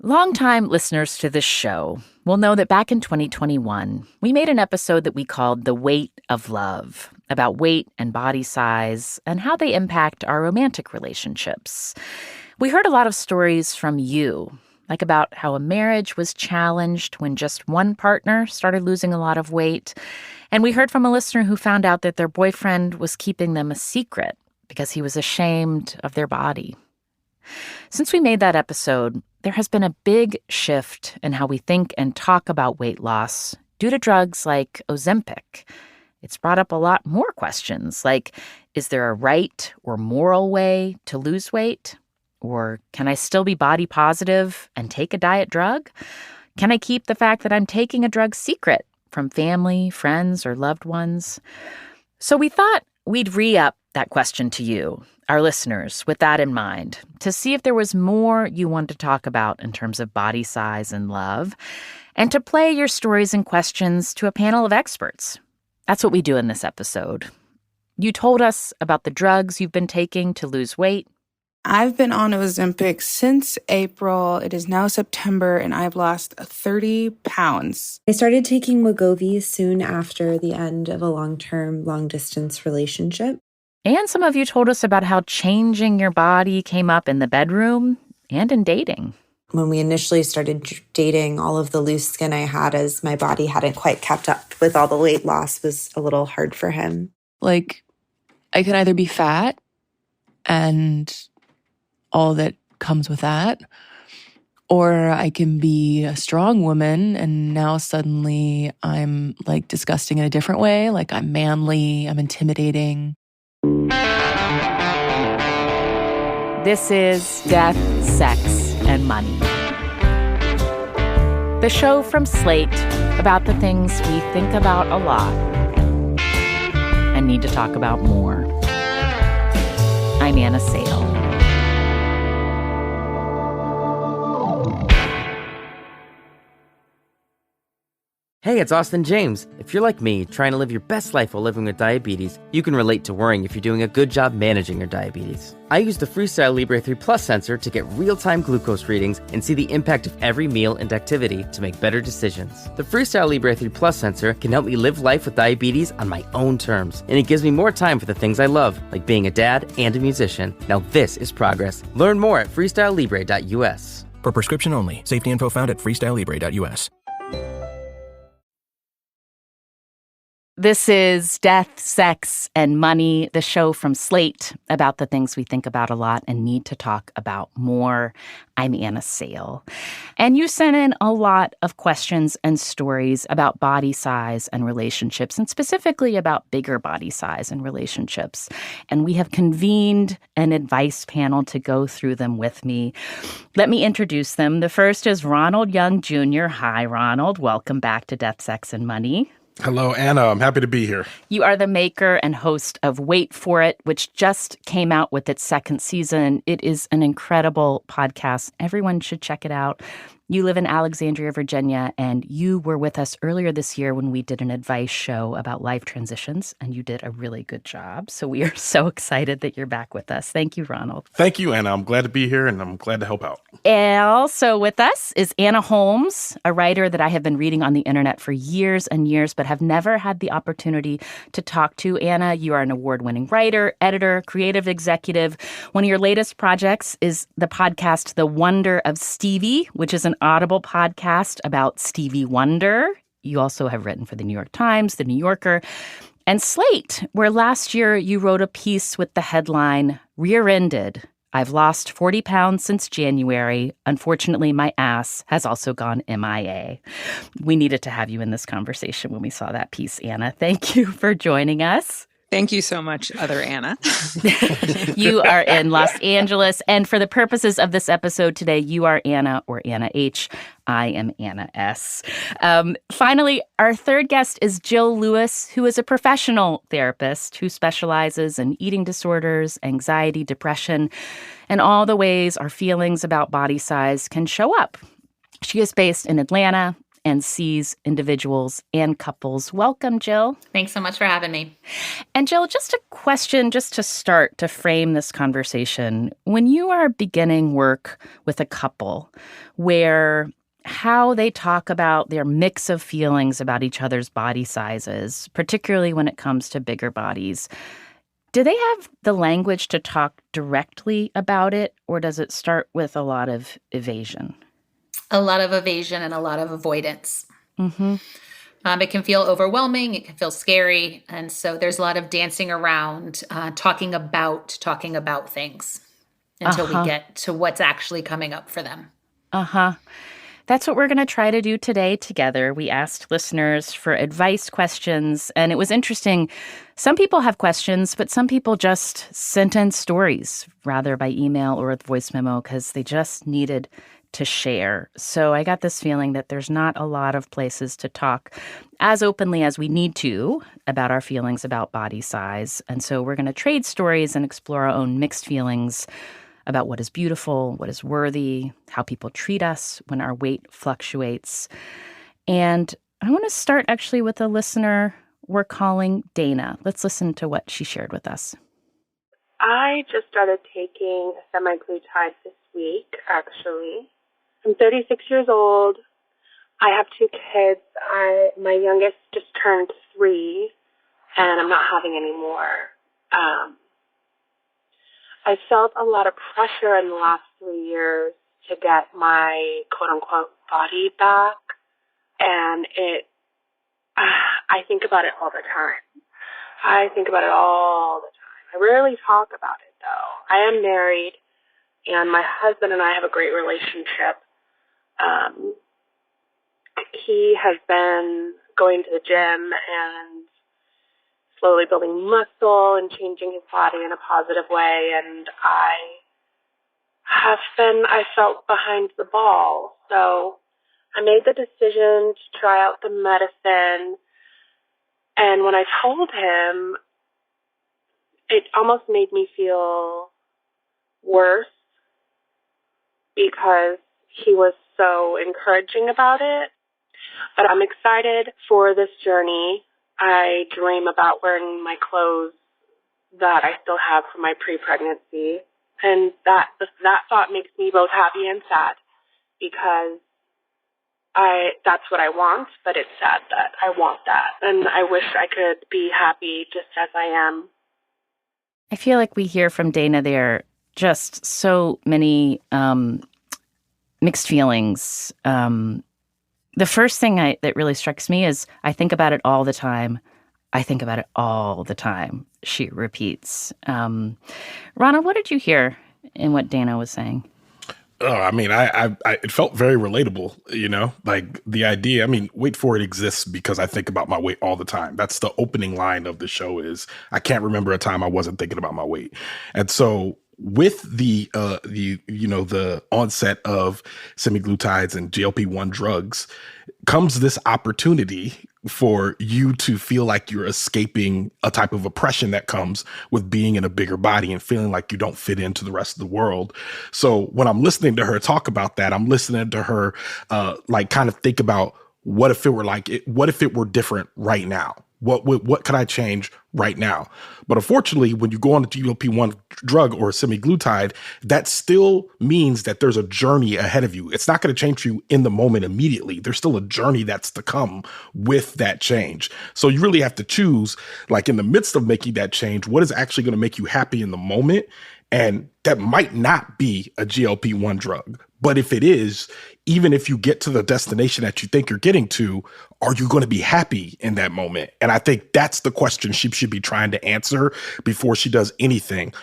Longtime listeners to this show will know that back in 2021, we made an episode that we called The Weight of Love, about weight and body size and how they impact our romantic relationships. We heard a lot of stories from you, like about how a marriage was challenged when just one partner started losing a lot of weight. And we heard from a listener who found out that their boyfriend was keeping them a secret because he was ashamed of their body. Since we made that episode, there has been a big shift in how we think and talk about weight loss due to drugs like Ozempic. It's brought up a lot more questions, like, is there a right or moral way to lose weight? Or can I still be body positive and take a diet drug? Can I keep the fact that I'm taking a drug secret from family, friends, or loved ones? So we thought we'd re-up that question to you, our listeners, with that in mind, to see if there was more you wanted to talk about in terms of body size and love, and to play your stories and questions to a panel of experts. That's what we do in this episode. You told us about the drugs you've been taking to lose weight. I've been on Ozempic since April. It is now September, and I've lost 30 pounds. I started taking Wegovy soon after the end of a long-term, long-distance relationship. And some of you told us about how changing your body came up in the bedroom and in dating. When we initially started dating, all of the loose skin I had as my body hadn't quite kept up with all the weight loss was a little hard for him. Like, I can either be fat and all that comes with that, or I can be a strong woman and now suddenly I'm like disgusting in a different way. Like I'm manly, I'm intimidating. This is Death, Sex, and Money. The show from Slate about the things we think about a lot and need to talk about more. I'm Anna Sale. Hey, it's Austin James. If you're like me, trying to live your best life while living with diabetes, you can relate to worrying if you're doing a good job managing your diabetes. I use the Freestyle Libre 3 Plus sensor to get real-time glucose readings and see the impact of every meal and activity to make better decisions. The Freestyle Libre 3 Plus sensor can help me live life with diabetes on my own terms, and it gives me more time for the things I love, like being a dad and a musician. Now this is progress. Learn more at freestylelibre.us. For prescription only. Safety info found at freestylelibre.us. This is Death, Sex, and Money, the show from Slate about the things we think about a lot and need to talk about more. I'm Anna Sale. And you sent in a lot of questions and stories about body size and relationships, and specifically about bigger body size and relationships. And we have convened an advice panel to go through them with me. Let me introduce them. The first is Ronald Young Jr. Hi, Ronald. Welcome back to Death, Sex, and Money. Hello, Anna. I'm happy to be here. You are the maker and host of Wait For It, which just came out with its second season. It is an incredible podcast. Everyone should check it out. You live in Alexandria, Virginia, and you were with us earlier this year when we did an advice show about life transitions, and you did a really good job. So we are so excited that you're back with us. Thank you, Ronald. Thank you, Anna. I'm glad to be here, and I'm glad to help out. And also with us is Anna Holmes, a writer that I have been reading on the internet for years and years, but have never had the opportunity to talk to. Anna, you are an award-winning writer, editor, creative executive. One of your latest projects is the podcast The Wonder of Stevie, which is an Audible podcast about Stevie Wonder. You also have written for The New York Times, The New Yorker, and Slate, where last year you wrote a piece with the headline, Rear-Ended. I've lost 40 pounds since January. Unfortunately, my ass has also gone MIA. We needed to have you in this conversation when we saw that piece, Anna. Thank you for joining us. Thank you so much, other Anna. You are in Los Angeles. And for the purposes of this episode today, you are Anna or Anna H. I am Anna S. Finally, our third guest is Jill Lewis, who is a professional therapist who specializes in eating disorders, anxiety, depression, and all the ways our feelings about body size can show up. She is based in Atlanta, and sees individuals and couples. Welcome, Jill. Thanks so much for having me. And Jill, just a question just to start to frame this conversation. When you are beginning work with a couple where how they talk about their mix of feelings about each other's body sizes, particularly when it comes to bigger bodies, do they have the language to talk directly about it, or does it start with a lot of evasion? A lot of evasion and a lot of avoidance. Mm-hmm. It can feel overwhelming. It can feel scary. And so there's a lot of dancing around, talking about things until we get to what's actually coming up for them. That's what we're going to try to do today together. We asked listeners for advice questions, and it was interesting. Some people have questions, but some people just sent in stories, rather by email or with voice memo, because they just needed to share. So I got this feeling that there's not a lot of places to talk as openly as we need to about our feelings about body size. And so we're going to trade stories and explore our own mixed feelings about what is beautiful, what is worthy, how people treat us when our weight fluctuates. And I want to start actually with a listener we're calling Dana. Let's listen to what she shared with us. I just started taking semaglutide this week, actually. I'm 36 years old. I have 2 kids. My youngest just turned 3, and I'm not having any more. I felt a lot of pressure in the last 3 years to get my quote-unquote body back, and I think about it all the time. I rarely talk about it, though. I am married, and my husband and I have a great relationship. He has been going to the gym and slowly building muscle and changing his body in a positive way, and I felt behind the ball. So I made the decision to try out the medicine, and when I told him, it almost made me feel worse because he was so encouraging about it. But I'm excited for this journey. I dream about wearing my clothes that I still have from my pre-pregnancy. And that thought makes me both happy and sad because that's what I want, but it's sad that I want that. And I wish I could be happy just as I am. I feel like we hear from Dana there just so many mixed feelings. The first thing that really strikes me is I think about it all the time. I think about it all the time, she repeats. Rana, what did you hear in what Dana was saying? Oh, I mean, it felt very relatable, like the idea. I mean, wait for it exists because I think about my weight all the time. That's the opening line of the show is I can't remember a time I wasn't thinking about my weight. And so with the onset of semaglutides and GLP-1 drugs comes this opportunity for you to feel like you're escaping a type of oppression that comes with being in a bigger body and feeling like you don't fit into the rest of the world. So when I'm listening to her talk about that, I'm listening to her kind of think about what if it were different right now? What could I change right now? But unfortunately, when you go on a GLP-1 drug or a semaglutide, that still means that there's a journey ahead of you. It's not going to change you in the moment immediately. There's still a journey that's to come with that change. So you really have to choose, like in the midst of making that change, what is actually going to make you happy in the moment? And that might not be a GLP-1 drug. But if it is, even if you get to the destination that you think you're getting to, are you going to be happy in that moment? And I think that's the question she should be trying to answer before she does anything,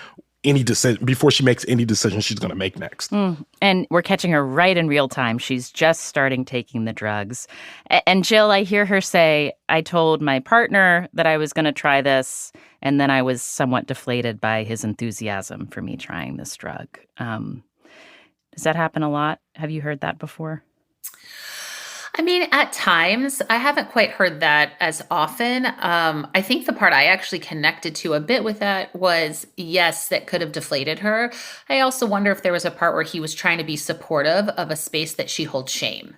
before she makes any decision she's going to make next. And we're catching her right in real time. She's just starting taking the drugs. And Jill, I hear her say, I told my partner that I was going to try this, and then I was somewhat deflated by his enthusiasm for me trying this drug. Does that happen a lot? Have you heard that before? I mean, at times, I haven't quite heard that as often. I think the part I actually connected to a bit with that was, yes, that could have deflated her. I also wonder if there was a part where he was trying to be supportive of a space that she holds shame.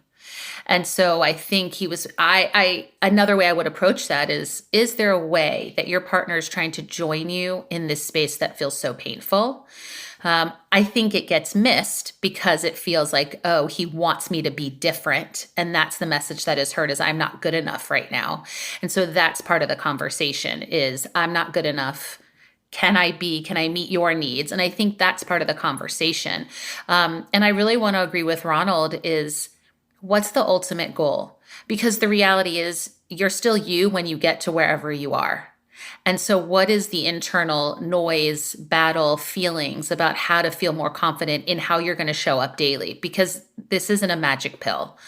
And so I think another way I would approach that is there a way that your partner is trying to join you in this space that feels so painful? I think it gets missed because it feels like, oh, he wants me to be different. And that's the message that is heard, is I'm not good enough right now. And so that's part of the conversation is I'm not good enough. Can I meet your needs? And I think that's part of the conversation. And I really want to agree with Ronald is what's the ultimate goal? Because the reality is you're still you when you get to wherever you are. And so what is the internal noise, battle, feelings about how to feel more confident in how you're going to show up daily? Because this isn't a magic pill.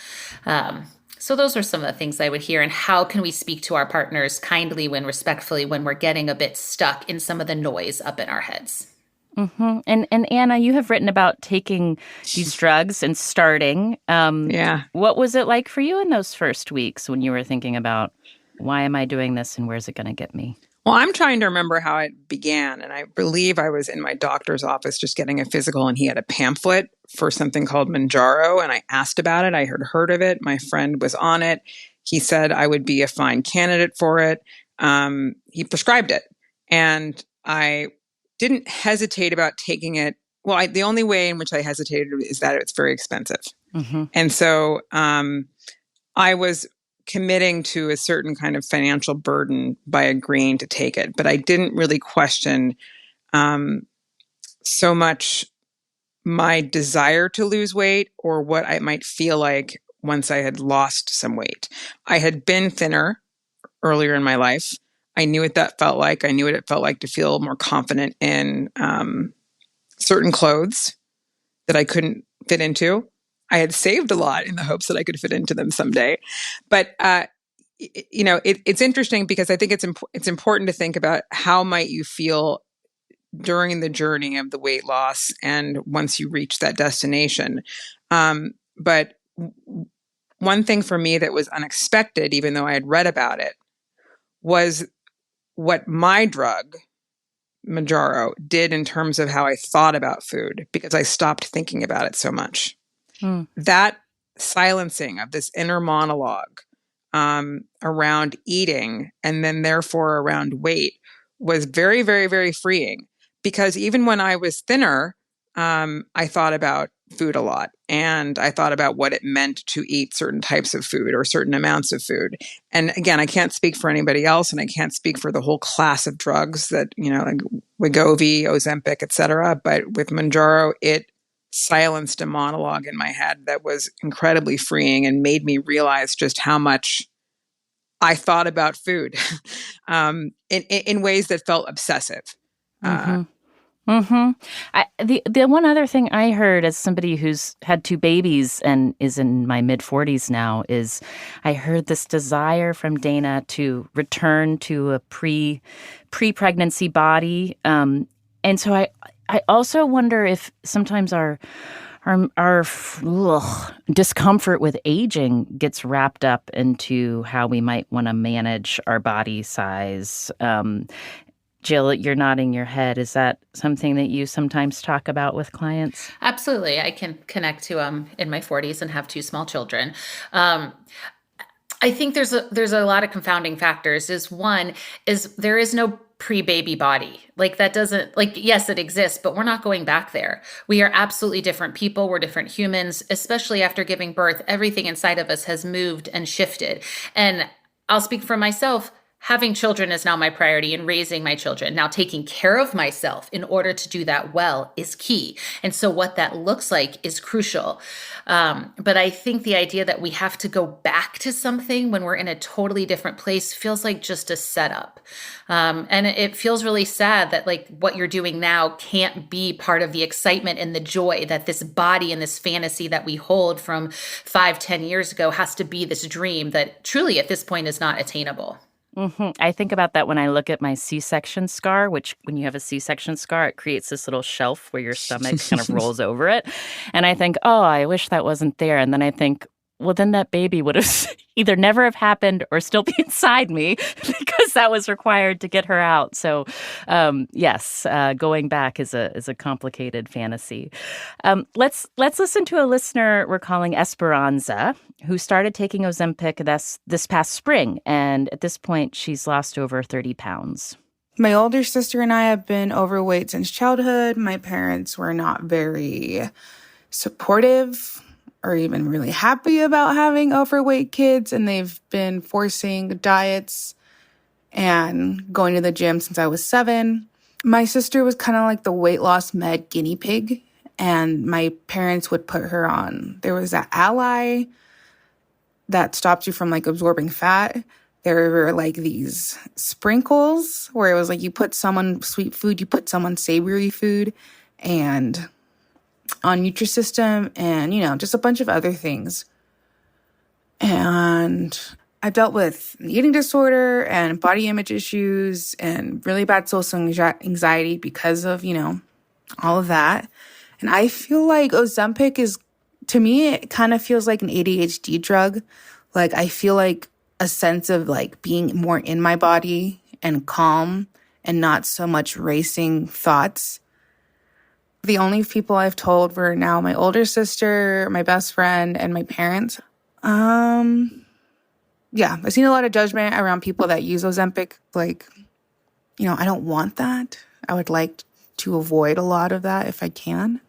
So those are some of the things I would hear. And how can we speak to our partners kindly when respectfully when we're getting a bit stuck in some of the noise up in our heads? Mm-hmm. And Anna, you have written about taking these drugs and starting. Yeah. What was it like for you in those first weeks when you were thinking about, why am I doing this and where's it going to get me? Well, I'm trying to remember how it began. And I believe I was in my doctor's office just getting a physical, and he had a pamphlet for something called Mounjaro. And I asked about it. I had heard of it. My friend was on it. He said I would be a fine candidate for it. He prescribed it. And I didn't hesitate about taking it. Well, the only way in which I hesitated is that it's very expensive. Mm-hmm. And so I was committing to a certain kind of financial burden by agreeing to take it. But I didn't really question so much my desire to lose weight or what I might feel like once I had lost some weight. I had been thinner earlier in my life. I knew what that felt like. I knew what it felt like to feel more confident in certain clothes that I couldn't fit into. I had saved a lot in the hopes that I could fit into them someday. But, it's interesting because I think it's important to think about how might you feel during the journey of the weight loss and once you reach that destination. But one thing for me that was unexpected, even though I had read about it, was what my drug, Mounjaro, did in terms of how I thought about food, because I stopped thinking about it so much. That silencing of this inner monologue around eating and then therefore around weight was very, very, very freeing. Because even when I was thinner, I thought about food a lot. And I thought about what it meant to eat certain types of food or certain amounts of food. And again, I can't speak for anybody else, and I can't speak for the whole class of drugs that, like Wegovy, Ozempic, et cetera. But with Mounjaro, it silenced a monologue in my head that was incredibly freeing and made me realize just how much I thought about food in ways that felt obsessive. Mm-hmm. The one other thing I heard as somebody who's had 2 babies and is in my mid-40s now is I heard this desire from Dana to return to a pre-pregnancy body. And so I also wonder if sometimes our discomfort with aging gets wrapped up into how we might want to manage our body size. Jill, you're nodding your head. Is that something that you sometimes talk about with clients? Absolutely. I can connect to in my 40s and have 2 small children. I think there's a lot of confounding factors. One is there is no pre-baby body. Like that doesn't, yes, it exists, but we're not going back there. We are absolutely different people. We're different humans, especially after giving birth. Everything inside of us has moved and shifted. And I'll speak for myself. Having children is now my priority, and raising my children. Now, taking care of myself in order to do that well is key. And so what that looks like is crucial. But I think the idea that we have to go back to something when we're in a totally different place feels like just a setup. And it feels really sad that what you're doing now can't be part of the excitement and the joy that this body and this fantasy that we hold from 5-10 years ago has to be this dream that truly at this point is not attainable. Mm-hmm. I think about that when I look at my C-section scar, which when you have a C-section scar, it creates this little shelf where your stomach kind of rolls over it. And I think, oh, I wish that wasn't there. And then I think, well, then that baby would have either never have happened or still be inside me because that was required to get her out. So, yes, going back is a complicated fantasy. Let's listen to a listener we're calling Esperanza, who started taking Ozempic this past spring, and at this point, she's lost over 30 pounds. My older sister and I have been overweight since childhood. My parents were not very supportive or even really happy about having overweight kids, and they've been forcing diets and going to the gym since I was 7. My sister was kind of like the weight loss med guinea pig, and my parents would put her on. There was that Azulay that stops you from like absorbing fat. There were like these sprinkles where it was like you put someone sweet food, you put someone savory food, and on Nutrisystem, and, just a bunch of other things. And I dealt with an eating disorder and body image issues and really bad social anxiety because of, all of that. And I feel like Ozempic is, to me, it kind of feels like an ADHD drug. Like, I feel like a sense of like being more in my body and calm and not so much racing thoughts. The only people I've told were now my older sister, my best friend, and my parents. Yeah, I've seen a lot of judgment around people that use Ozempic. Like, I don't want that. I would like to avoid a lot of that if I can.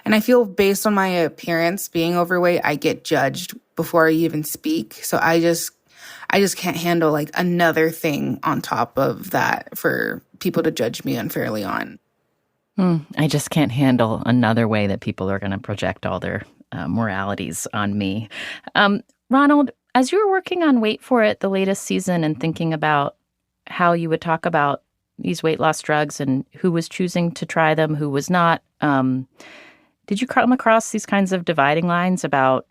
And I feel based on my appearance, being overweight, I get judged before I even speak. So I just can't handle like another thing on top of that for people to judge me unfairly on. I just can't handle another way that people are going to project all their moralities on me. Ronald, as you were working on Wait For It, the latest season, and thinking about how you would talk about these weight loss drugs and who was choosing to try them, who was not, did you come across these kinds of dividing lines about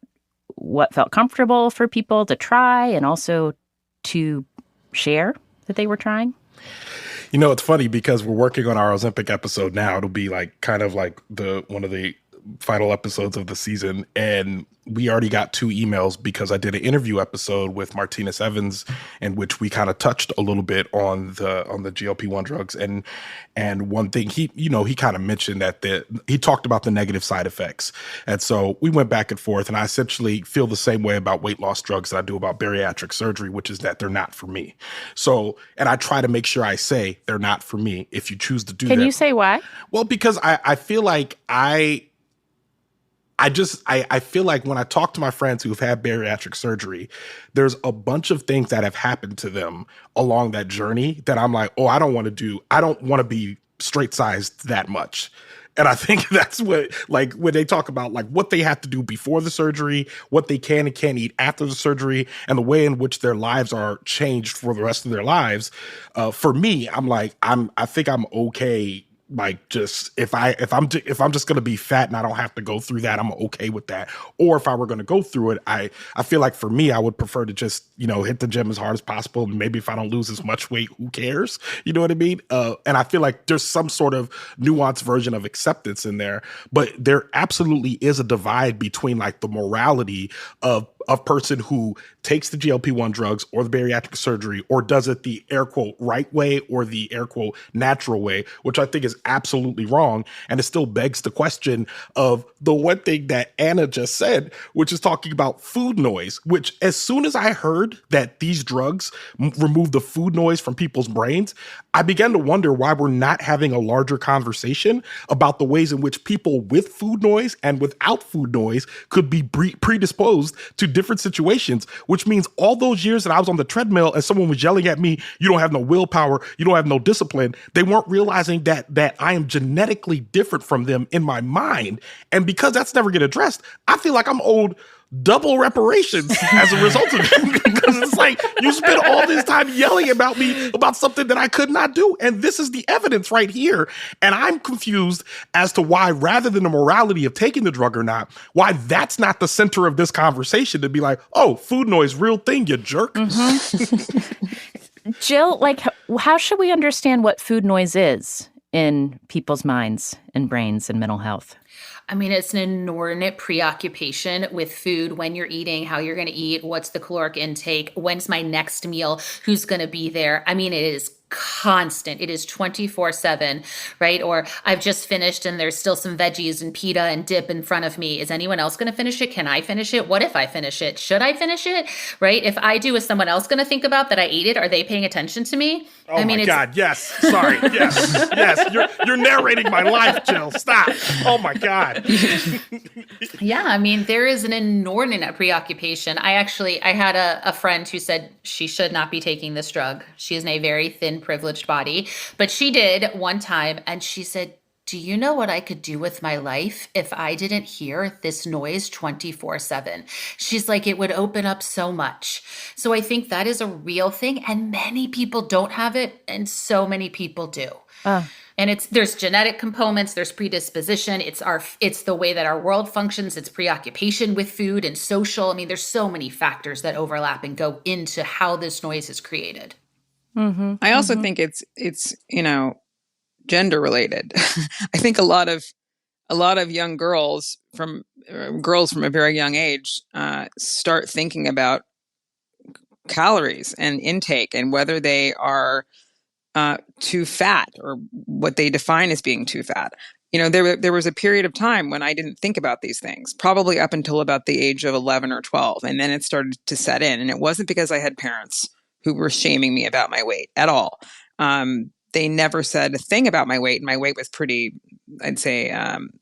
what felt comfortable for people to try and also to share that they were trying? It's funny because we're working on our Ozempic episode now. It'll be like kind of like one of the final episodes of the season. And we already got 2 emails because I did an interview episode with Martinez Evans in which we kind of touched a little bit on the GLP-1 drugs. And one thing he kind of mentioned that he talked about the negative side effects. And so we went back and forth, and I essentially feel the same way about weight loss drugs that I do about bariatric surgery, which is that they're not for me. So, and I try to make sure I say they're not for me if you choose to do that. Can you say why? Well, because I feel like I feel like when I talk to my friends who've had bariatric surgery, there's a bunch of things that have happened to them along that journey that I'm like, I don't want to be straight sized that much. And I think that's what, like, when they talk about like what they have to do before the surgery, what they can and can't eat after the surgery, and the way in which their lives are changed for the rest of their lives. For me, I'm like, I think I'm okay. Like, just if I'm just gonna be fat and I don't have to go through that, I'm okay with that. Or if I were gonna go through it, I feel like for me, I would prefer to just hit the gym as hard as possible. And maybe if I don't lose as much weight, who cares? You know what I mean? And I feel like there's some sort of nuanced version of acceptance in there, but there absolutely is a divide between like the morality of a person who takes the GLP-1 drugs or the bariatric surgery or does it the air quote right way or the air quote natural way, which I think is absolutely wrong. And it still begs the question of the one thing that Anna just said, which is talking about food noise, which as soon as I heard that these drugs remove the food noise from people's brains, I began to wonder why we're not having a larger conversation about the ways in which people with food noise and without food noise could be predisposed to different situations, which means all those years that I was on the treadmill and someone was yelling at me, you don't have no willpower, you don't have no discipline, they weren't realizing that I am genetically different from them in my mind. And because that's never get addressed, I feel like I'm owed double reparations as a result of it. Because it's like, you spent all this time yelling about me about something that I could not do. And this is the evidence right here. And I'm confused as to why, rather than the morality of taking the drug or not, why that's not the center of this conversation, to be like, oh, food noise, real thing, you jerk. Mm-hmm. Jill, like, how should we understand what food noise is in people's minds and brains and mental health? I mean, it's an inordinate preoccupation with food, when you're eating, how you're going to eat, what's the caloric intake, when's my next meal, who's going to be there. I mean, it is constant. It is 24/7, right? Or I've just finished and there's still some veggies and pita and dip in front of me. Is anyone else going to finish it? Can I finish it? What if I finish it? Should I finish it? Right? If I do, is someone else going to think about that I ate it? Are they paying attention to me? Oh, I mean, my God, yes. Sorry, yes, yes. You're narrating my life, Jill. Stop. Oh, my God. Yeah, I mean, there is an inordinate preoccupation. I had a friend who said she should not be taking this drug. She is in a very thin, privileged body, but she did one time, and she said, do you know what I could do with my life if I didn't hear this noise 24/7? She's like, it would open up so much. So I think that is a real thing, and many people don't have it, and so many people do. And there's genetic components, there's predisposition, it's the way that our world functions, it's preoccupation with food and social. I mean, there's so many factors that overlap and go into how this noise is created. Mm-hmm. I also think it's gender related. I think a lot of young girls from a very young age start thinking about calories and intake and whether they are too fat or what they define as being too fat. There was a period of time when I didn't think about these things, probably up until about the age of 11 or 12. And then it started to set in. And it wasn't because I had parents who were shaming me about my weight at all. They never said a thing about my weight. And my weight was pretty, I'd say,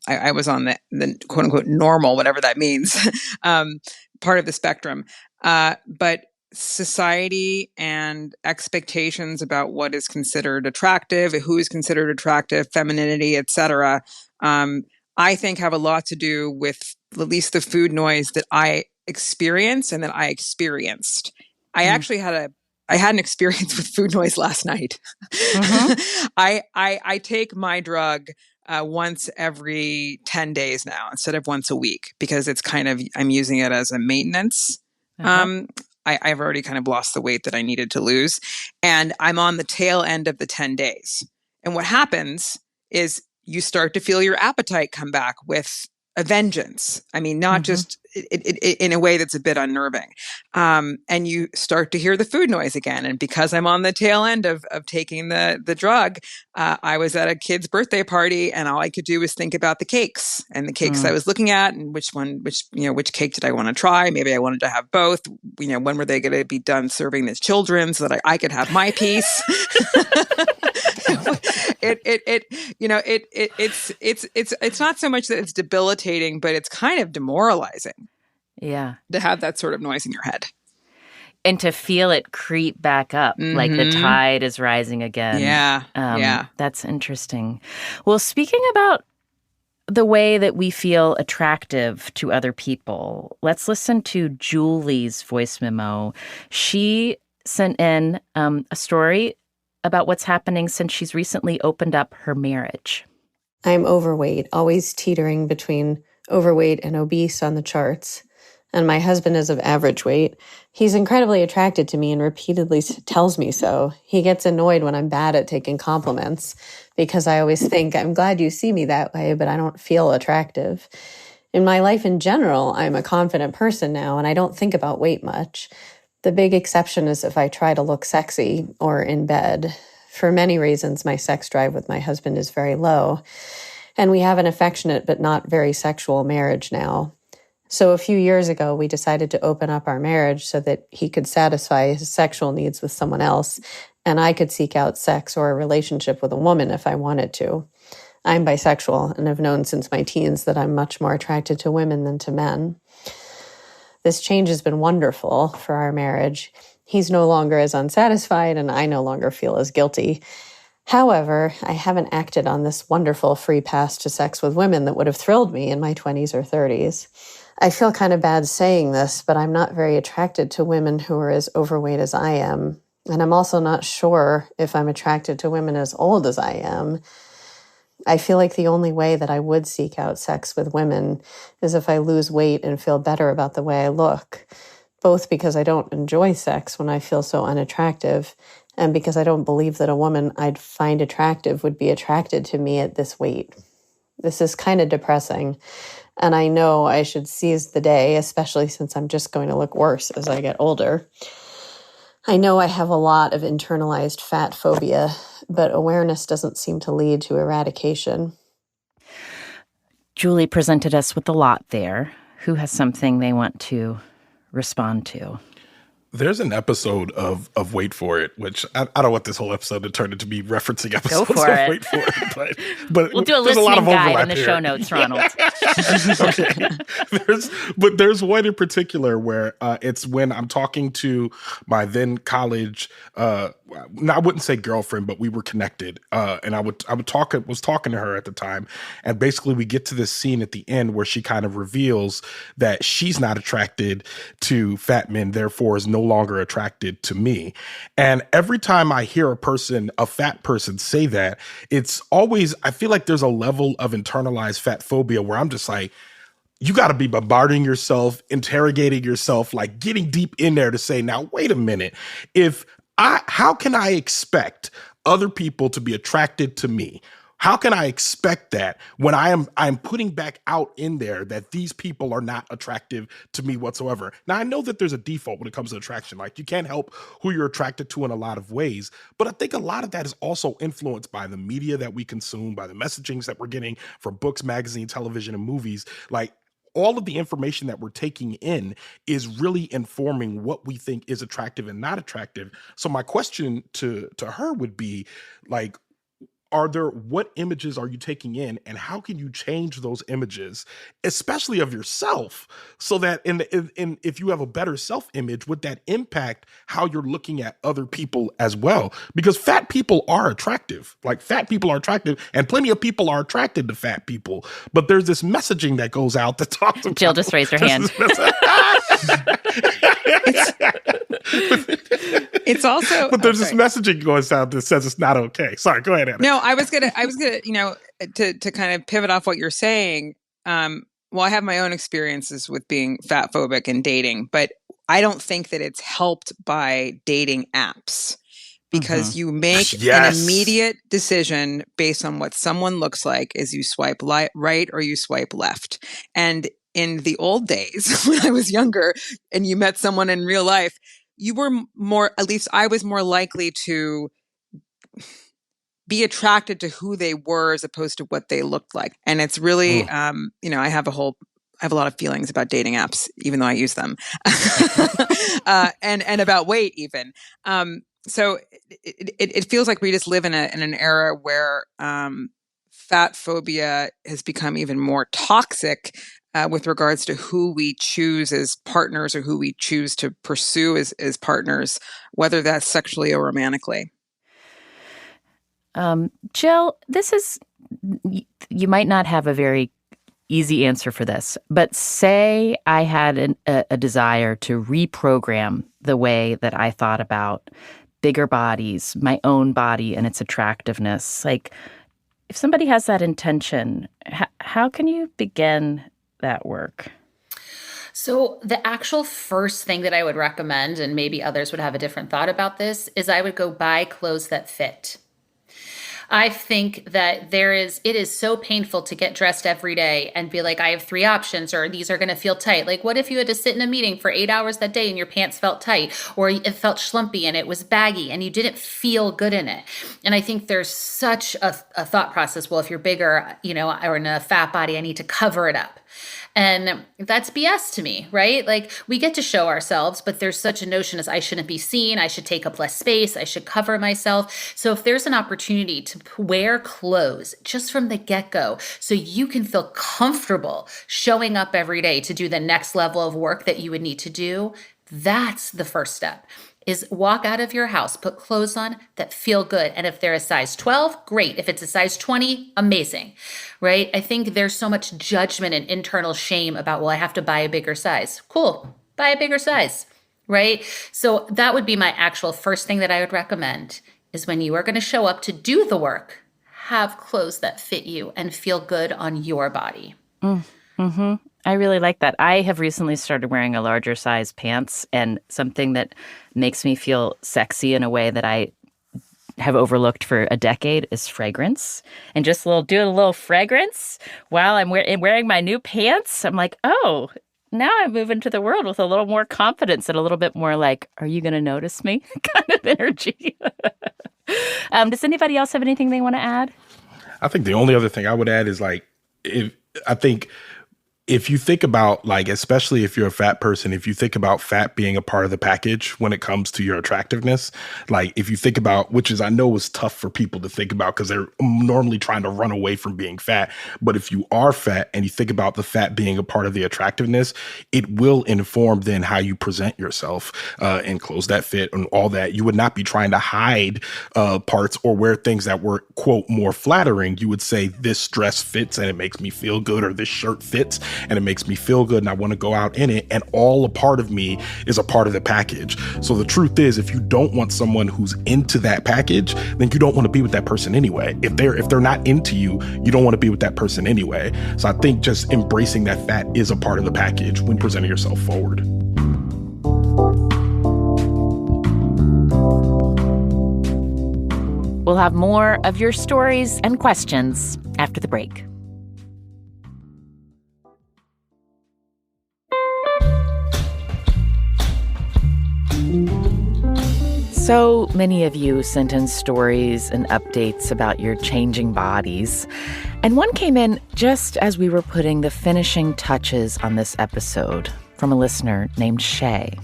I was on the quote unquote normal, whatever that means, part of the spectrum. But society and expectations about what is considered attractive, who is considered attractive, femininity, etc., I think have a lot to do with at least the food noise that I experience and that I experienced. I actually had an experience with food noise last night. Mm-hmm. I take my drug once every 10 days now instead of once a week because it's I'm using it as a maintenance. I've already kind of lost the weight that I needed to lose, and I'm on the tail end of the 10 days. And what happens is you start to feel your appetite come back with a vengeance. I mean, not just in a way that's a bit unnerving. And you start to hear the food noise again. And because I'm on the tail end of taking the drug, I was at a kid's birthday party and all I could do was think about the cakes and the cakes I was looking at and which cake did I want to try? Maybe I wanted to have both. When were they going to be done serving the children so that I could have my piece? It's not so much that it's debilitating, but it's kind of demoralizing. Yeah. To have that sort of noise in your head. And to feel it creep back up, like the tide is rising again. Yeah. That's interesting. Well, speaking about the way that we feel attractive to other people, let's listen to Julie's voice memo. She sent in a story about what's happening since she's recently opened up her marriage. I'm overweight, always teetering between overweight and obese on the charts. And my husband is of average weight. He's incredibly attracted to me and repeatedly tells me so. He gets annoyed when I'm bad at taking compliments because I always think, I'm glad you see me that way, but I don't feel attractive. In my life in general, I'm a confident person now, and I don't think about weight much. The big exception is if I try to look sexy or in bed. For many reasons, my sex drive with my husband is very low, and we have an affectionate but not very sexual marriage now. So a few years ago, we decided to open up our marriage so that he could satisfy his sexual needs with someone else, and I could seek out sex or a relationship with a woman if I wanted to. I'm bisexual and have known since my teens that I'm much more attracted to women than to men. This change has been wonderful for our marriage. He's no longer as unsatisfied, and I no longer feel as guilty. However, I haven't acted on this wonderful free pass to sex with women that would have thrilled me in my 20s or 30s. I feel kind of bad saying this, but I'm not very attracted to women who are as overweight as I am. And I'm also not sure if I'm attracted to women as old as I am. I feel like the only way that I would seek out sex with women is if I lose weight and feel better about the way I look, both because I don't enjoy sex when I feel so unattractive and because I don't believe that a woman I'd find attractive would be attracted to me at this weight. This is kind of depressing. And I know I should seize the day, especially since I'm just going to look worse as I get older. I know I have a lot of internalized fat phobia, but awareness doesn't seem to lead to eradication. Julie presented us with a lot there. Who has something they want to respond to? There's an episode of Wait For It, which I don't want this whole episode to turn into me referencing episodes of Wait For It, but We'll do a there's listening a lot of guide overlap in the here. show notes, Ronald. Okay. There's one in particular where it's when I'm talking to my then college, I wouldn't say girlfriend, but we were connected, and I was talking to her at the time, and basically we get to this scene at the end where she kind of reveals that she's not attracted to fat men, therefore is no longer attracted to me. And every time I hear a fat person say that, it's always, I feel like there's a level of internalized fat phobia where I'm just like, you got to be bombarding yourself, interrogating yourself, like getting deep in there to say, now, wait a minute. How can I expect other people to be attracted to me? How can I expect that when I'm putting back out in there that these people are not attractive to me whatsoever? Now, I know that there's a default when it comes to attraction. Like, you can't help who you're attracted to in a lot of ways. But I think a lot of that is also influenced by the media that we consume, by the messagings that we're getting from books, magazine, television, and movies. Like, all of the information that we're taking in is really informing what we think is attractive and not attractive. So my question to her would be, like, what images are you taking in, and how can you change those images, especially of yourself, so that if you have a better self-image, would that impact how you're looking at other people as well? Because fat people are attractive. Like, fat people are attractive, and plenty of people are attracted to fat people. But there's this messaging that goes out that talks about... Jill just raised her hand. It's also, but there's this messaging going out that says it's not okay. Sorry, go ahead, Anna. No, I was gonna, to kind of pivot off what you're saying. Well, I have my own experiences with being fat phobic and dating, but I don't think that it's helped by dating apps, because you make an immediate decision based on what someone looks like as you swipe right or you swipe left. And in the old days, when I was younger and you met someone in real life, you were more, at least I was more likely to be attracted to who they were as opposed to what they looked like. And it's really, I have a lot of feelings about dating apps, even though I use them, and about weight even. So it feels like we just live in an era where fat phobia has become even more toxic with regards to who we choose as partners or who we choose to pursue as partners, whether that's sexually or romantically. Jill, you might not have a very easy answer for this, but say I had a desire to reprogram the way that I thought about bigger bodies, my own body and its attractiveness. Like, if somebody has that intention, how can you begin that work? So the actual first thing that I would recommend, and maybe others would have a different thought about this, is I would go buy clothes that fit. I think that it is so painful to get dressed every day and be like, I have 3 options, or these are going to feel tight. Like, what if you had to sit in a meeting for 8 hours that day and your pants felt tight, or it felt schlumpy and it was baggy and you didn't feel good in it? And I think there's such a thought process. Well, if you're bigger, or in a fat body, I need to cover it up. And that's BS to me, right? Like, we get to show ourselves, but there's such a notion as I shouldn't be seen. I should take up less space. I should cover myself. So if there's an opportunity to wear clothes just from the get-go, so you can feel comfortable showing up every day to do the next level of work that you would need to do, that's the first step. Is walk out of your house, put clothes on that feel good. And if they're a size 12, great. If it's a size 20, amazing, right? I think there's so much judgment and internal shame about, well, I have to buy a bigger size. Cool, buy a bigger size, right? So that would be my actual first thing that I would recommend, is when you are going to show up to do the work, have clothes that fit you and feel good on your body. Mm-hmm. I really like that. I have recently started wearing a larger size pants, and something that makes me feel sexy in a way that I have overlooked for a decade is fragrance. And just doing a little fragrance while I'm wearing my new pants. I'm like, oh, now I move into the world with a little more confidence and a little bit more like, are you going to notice me kind of energy. Does anybody else have anything they want to add? I think the only other thing I would add is like, if you think about, like, especially if you're a fat person, if you think about fat being a part of the package when it comes to your attractiveness, like if you think about, which is I know is tough for people to think about because they're normally trying to run away from being fat. But if you are fat and you think about the fat being a part of the attractiveness, it will inform then how you present yourself and clothes that fit and all that. You would not be trying to hide parts or wear things that were, quote, more flattering. You would say this dress fits and it makes me feel good, or this shirt fits and it makes me feel good and I want to go out in it, and all a part of me is a part of the package. So the truth is, if you don't want someone who's into that package, then you don't want to be with that person anyway. If they're not into you, you don't want to be with that person anyway. So I think just embracing that fat is a part of the package when presenting yourself forward. We'll have more of your stories and questions after the break. So many of you sent in stories and updates about your changing bodies. And one came in just as we were putting the finishing touches on this episode from a listener named Shay.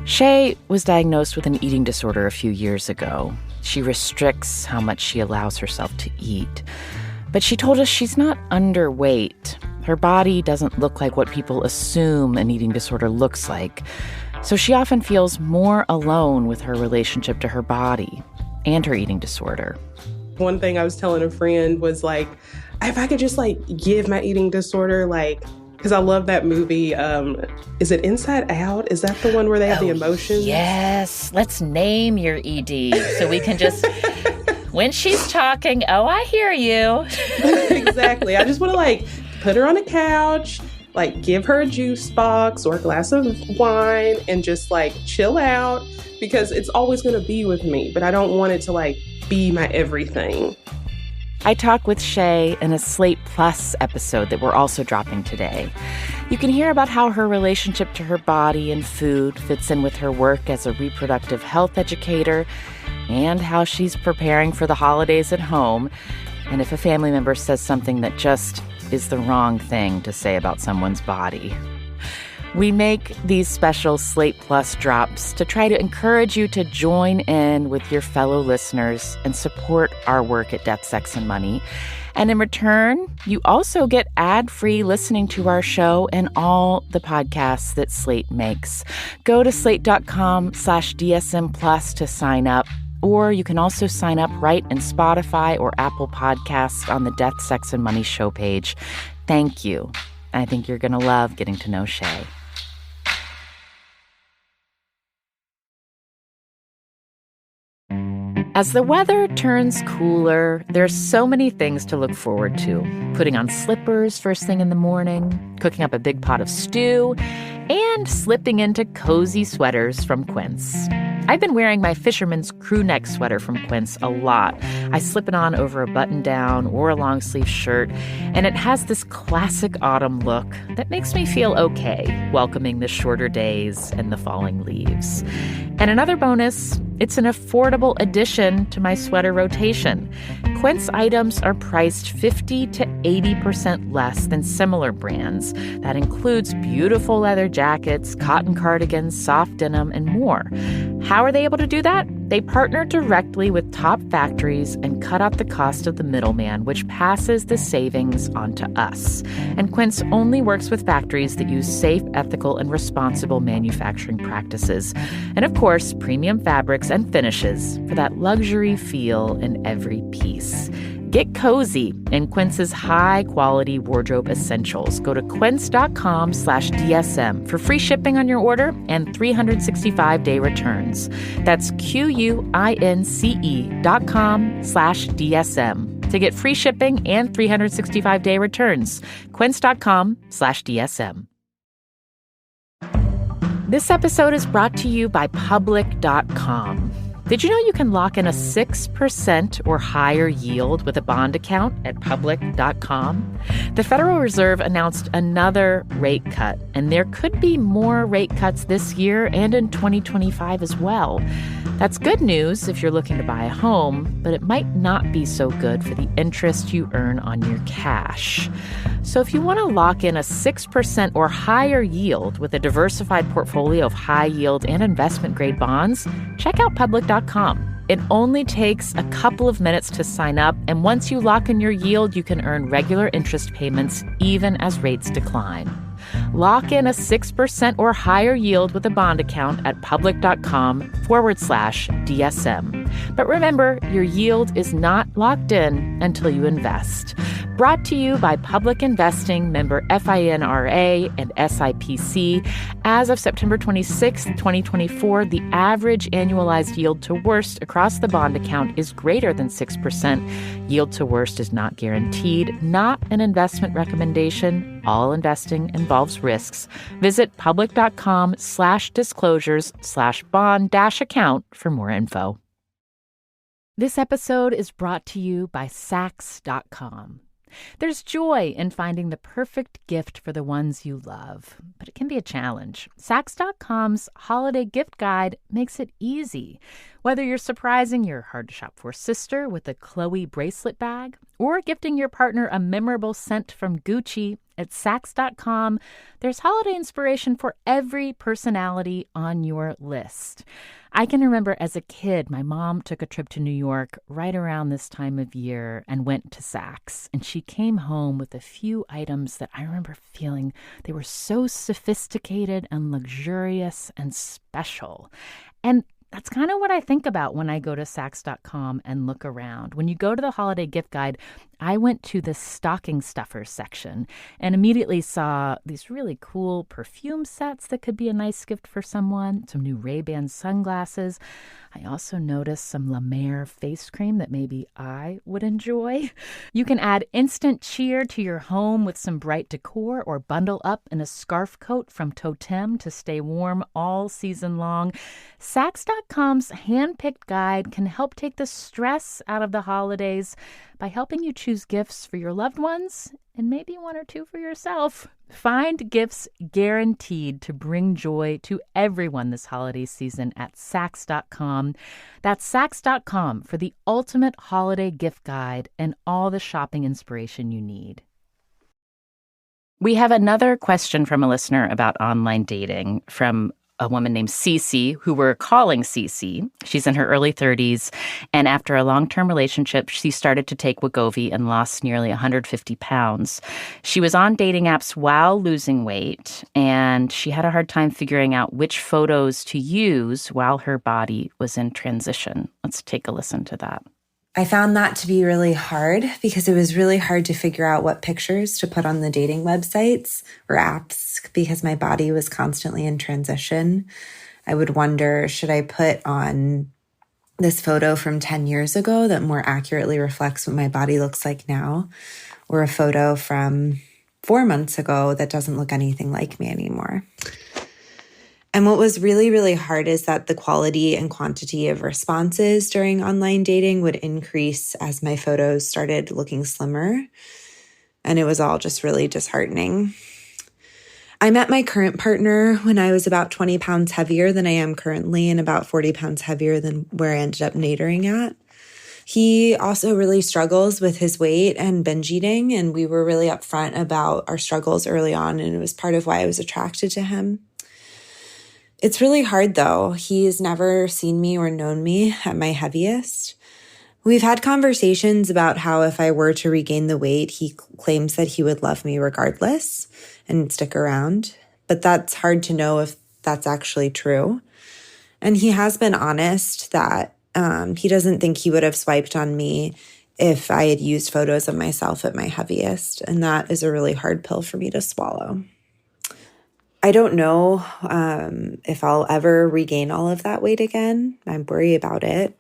Shay was diagnosed with an eating disorder a few years ago. She restricts how much she allows herself to eat. But she told us she's not underweight. Her body doesn't look like what people assume an eating disorder looks like. So she often feels more alone with her relationship to her body and her eating disorder. One thing I was telling a friend was like, if I could just like give my eating disorder, like, because I love that movie. Is it Inside Out? Is that the one where they have the emotions? Yes. Let's name your ED so we can just, when she's talking, oh, I hear you. Exactly. I just want to like put her on a couch, like give her a juice box or a glass of wine and just like chill out, because it's always going to be with me, but I don't want it to like be my everything. I talk with Shay in a Slate Plus episode that we're also dropping today. You can hear about how her relationship to her body and food fits in with her work as a reproductive health educator, and how she's preparing for the holidays at home, and if a family member says something that just is the wrong thing to say about someone's body. We make these special Slate Plus drops to try to encourage you to join in with your fellow listeners and support our work at Death, Sex, and Money. And in return, you also get ad-free listening to our show and all the podcasts that Slate makes. Go to slate.com/DSM Plus to sign up. Or you can also sign up right in Spotify or Apple Podcasts on the Death, Sex, and Money show page. Thank you. I think you're going to love getting to know Shay. As the weather turns cooler, there's so many things to look forward to. Putting on slippers first thing in the morning, cooking up a big pot of stew, and slipping into cozy sweaters from Quince. I've been wearing my fisherman's crew neck sweater from Quince a lot. I slip it on over a button-down or a long-sleeve shirt, and it has this classic autumn look that makes me feel okay, welcoming the shorter days and the falling leaves. And another bonus, it's an affordable addition to my sweater rotation. Quince items are priced 50 to 80% less than similar brands. That includes beautiful leather jackets, cotton cardigans, soft denim, and more. How are they able to do that? They partner directly with top factories and cut out the cost of the middleman, which passes the savings on to us. And Quince only works with factories that use safe, ethical, and responsible manufacturing practices. And of course, premium fabrics and finishes for that luxury feel in every piece. Get cozy in Quince's high-quality wardrobe essentials. Go to quince.com/DSM for free shipping on your order and 365-day returns. That's QUINCE.com/DSM to get free shipping and 365-day returns. Quince.com/DSM. This episode is brought to you by Public.com. Did you know you can lock in a 6% or higher yield with a bond account at public.com? The Federal Reserve announced another rate cut, and there could be more rate cuts this year and in 2025 as well. That's good news if you're looking to buy a home, but it might not be so good for the interest you earn on your cash. So if you want to lock in a 6% or higher yield with a diversified portfolio of high yield and investment grade bonds, check out public.com. It only takes a couple of minutes to sign up, and once you lock in your yield, you can earn regular interest payments even as rates decline. Lock in a 6% or higher yield with a bond account at public.com/DSM. But remember, your yield is not locked in until you invest. Brought to you by Public Investing, member FINRA and SIPC. As of September 26, 2024, the average annualized yield to worst across the bond account is greater than 6%. Yield to worst is not guaranteed, not an investment recommendation. All investing involves risks. Visit public.com/disclosures/bond-account for more info. This episode is brought to you by Saks.com. There's joy in finding the perfect gift for the ones you love, but it can be a challenge. Saks.com's holiday gift guide makes it easy. Whether you're surprising your hard-to-shop-for sister with a Chloe bracelet bag or gifting your partner a memorable scent from Gucci, at Saks.com, there's holiday inspiration for every personality on your list. I can remember as a kid, my mom took a trip to New York right around this time of year and went to Saks. And she came home with a few items that I remember feeling they were so sophisticated and luxurious and special. And that's kind of what I think about when I go to Saks.com and look around. When you go to the holiday gift guide, I went to the stocking stuffers section and immediately saw these really cool perfume sets that could be a nice gift for someone, some new Ray-Ban sunglasses. I also noticed some La Mer face cream that maybe I would enjoy. You can add instant cheer to your home with some bright decor or bundle up in a scarf coat from Totem to stay warm all season long. Saks.com's hand-picked guide can help take the stress out of the holidays by helping you choose gifts for your loved ones and maybe one or two for yourself. Find gifts guaranteed to bring joy to everyone this holiday season at Saks.com. That's Saks.com for the ultimate holiday gift guide and all the shopping inspiration you need. We have another question from a listener about online dating from a woman named Cece, who we're calling Cece. She's in her early 30s, and after a long-term relationship, she started to take Wegovy and lost nearly 150 pounds. She was on dating apps while losing weight, and she had a hard time figuring out which photos to use while her body was in transition. Let's take a listen to that. I found that to be really hard because it was really hard to figure out what pictures to put on the dating websites or apps because my body was constantly in transition. I would wonder, should I put on this photo from 10 years ago that more accurately reflects what my body looks like now, or a photo from 4 months ago that doesn't look anything like me anymore? And what was really, really hard is that the quality and quantity of responses during online dating would increase as my photos started looking slimmer. And it was all just really disheartening. I met my current partner when I was about 20 pounds heavier than I am currently and about 40 pounds heavier than where I ended up natering at. He also really struggles with his weight and binge eating, and we were really upfront about our struggles early on, and it was part of why I was attracted to him. It's really hard, though. He's never seen me or known me at my heaviest. We've had conversations about how if I were to regain the weight, he claims that he would love me regardless and stick around. But that's hard to know if that's actually true. And he has been honest that he doesn't think he would have swiped on me if I had used photos of myself at my heaviest. And that is a really hard pill for me to swallow. I don't know if I'll ever regain all of that weight again. I worry about it.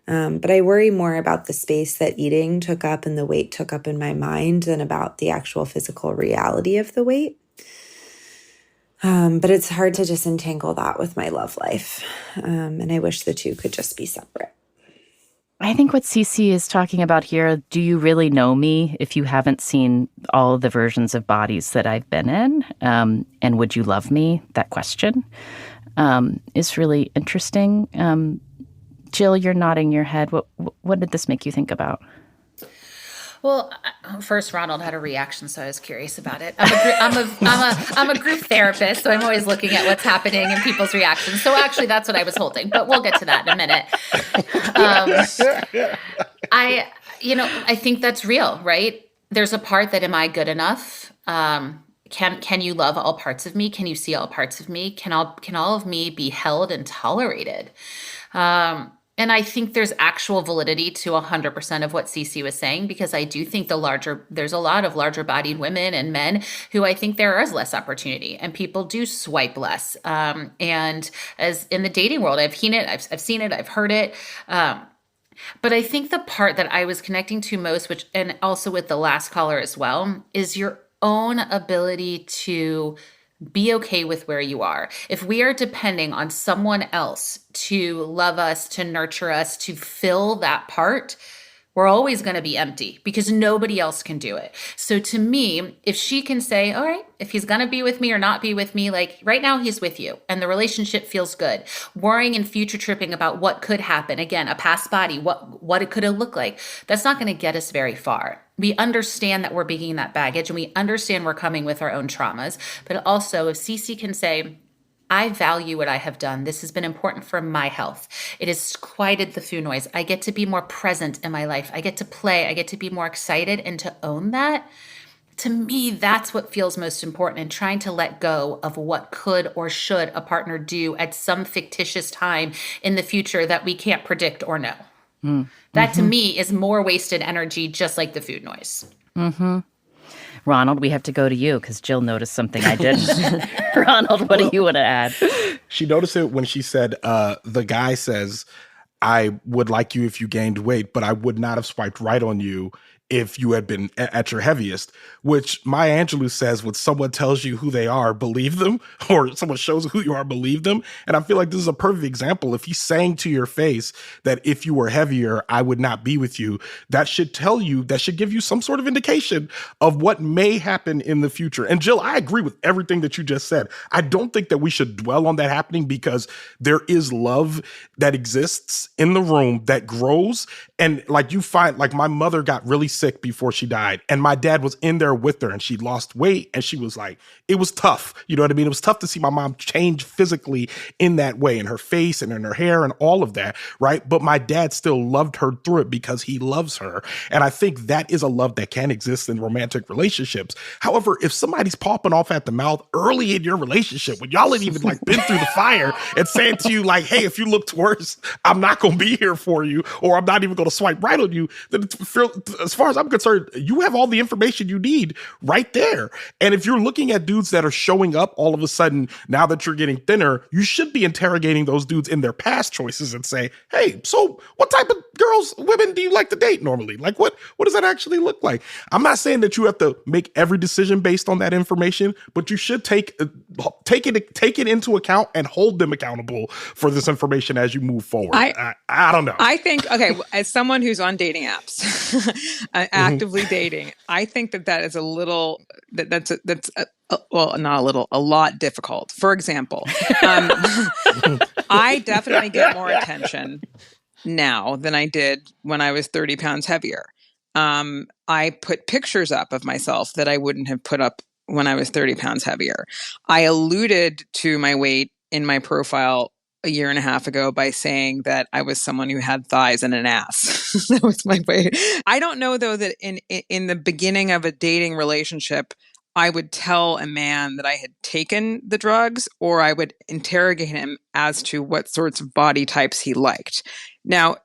But I worry more about the space that eating took up and the weight took up in my mind than about the actual physical reality of the weight. But it's hard to disentangle that with my love life. And I wish the two could just be separate. I think what Cece is talking about here, do you really know me if you haven't seen all of the versions of bodies that I've been in? And would you love me? That question is really interesting. Jill, you're nodding your head. What did this make you think about? Well, first Ronald had a reaction, so I was curious about it. I'm a group therapist, so I'm always looking at what's happening in people's reactions. So actually, that's what I was holding, but we'll get to that in a minute. I think that's real, right? There's a part that, am I good enough? Can you love all parts of me? Can you see all parts of me? Can all of me be held and tolerated? And I think there's actual validity to 100% of what Cece was saying, because I do think there's a lot of larger bodied women and men who I think there is less opportunity and people do swipe less. And as in the dating world, I've seen it, I've heard it. But I think the part that I was connecting to most, which, and also with the last caller as well, is your own ability to be okay with where you are. If we are depending on someone else to love us, to nurture us, to fill that part, we're always going to be empty because nobody else can do it. So to me, if she can say, all right, if he's going to be with me or not be with me, like right now he's with you and the relationship feels good. Worrying and future tripping about what could happen, again, a past body, what it could have looked like, that's not going to get us very far. We understand that we're bringing that baggage and we understand we're coming with our own traumas. But also if Cece can say, I value what I have done. This has been important for my health. It has quieted the foo noise. I get to be more present in my life. I get to play. I get to be more excited and to own that. To me, that's what feels most important, and trying to let go of what could or should a partner do at some fictitious time in the future that we can't predict or know. That to me is more wasted energy, just like the food noise. Ronald, we have to go to you because Jill noticed something I didn't. Ronald, what do you want to add? She noticed it when she said, the guy says, I would like you if you gained weight, but I would not have swiped right on you if you had been at your heaviest, which Maya Angelou says, when someone tells you who they are, believe them, or someone shows who you are, believe them. And I feel like this is a perfect example. If he's saying to your face that if you were heavier, I would not be with you, that should give you some sort of indication of what may happen in the future. And Jill, I agree with everything that you just said. I don't think that we should dwell on that happening because there is love that exists in the room that grows. And like you find, like my mother got really sick before she died and my dad was in there with her and she lost weight and she was like, it was tough. You know what I mean? It was tough to see my mom change physically in that way, in her face and in her hair and all of that, right? But my dad still loved her through it because he loves her. And I think that is a love that can exist in romantic relationships. However, if somebody's popping off at the mouth early in your relationship, when y'all ain't even like been through the fire and saying to you like, hey, if you look worse, I'm not going to be here for you, or I'm not even going to swipe right on you, then as far as I'm concerned, you have all the information you need right there. And if you're looking at dudes that are showing up all of a sudden, now that you're getting thinner, you should be interrogating those dudes in their past choices and say, hey, so what type of women do you like to date normally? Like, what does that actually look like? I'm not saying that you have to make every decision based on that information, but you should take it into account and hold them accountable for this information as you move forward. I don't know. I think, okay, as someone who's on dating apps, actively dating, I think that is a little, that's not a little, a lot difficult. For example, I definitely get more attention now than I did when I was 30 pounds heavier. I put pictures up of myself that I wouldn't have put up when I was 30 pounds heavier. I alluded to my weight in my profile a year and a half ago by saying that I was someone who had thighs and an ass. That was my weight. I don't know though that in the beginning of a dating relationship, I would tell a man that I had taken the drugs, or I would interrogate him as to what sorts of body types he liked. Now,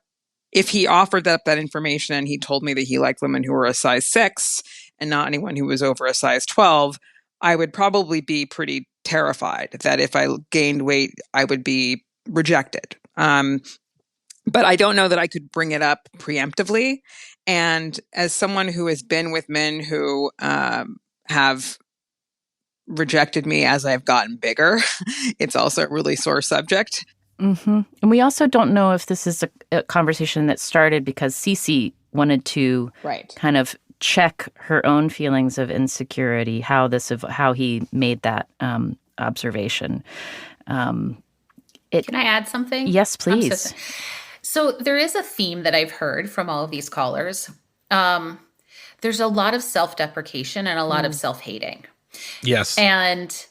if he offered up that information and he told me that he liked women who were a size 6 and not anyone who was over a size 12, I would probably be pretty terrified that if I gained weight, I would be rejected. But I don't know that I could bring it up preemptively. And as someone who has been with men who have rejected me as I've gotten bigger. It's also a really sore subject. Mm-hmm. And we also don't know if this is a conversation that started because Cece wanted to kind of check her own feelings of insecurity, how he made that observation. Can I add something? Yes, please. So there is a theme that I've heard from all of these callers. There's a lot of self-deprecation and a lot of self-hating. Yes. And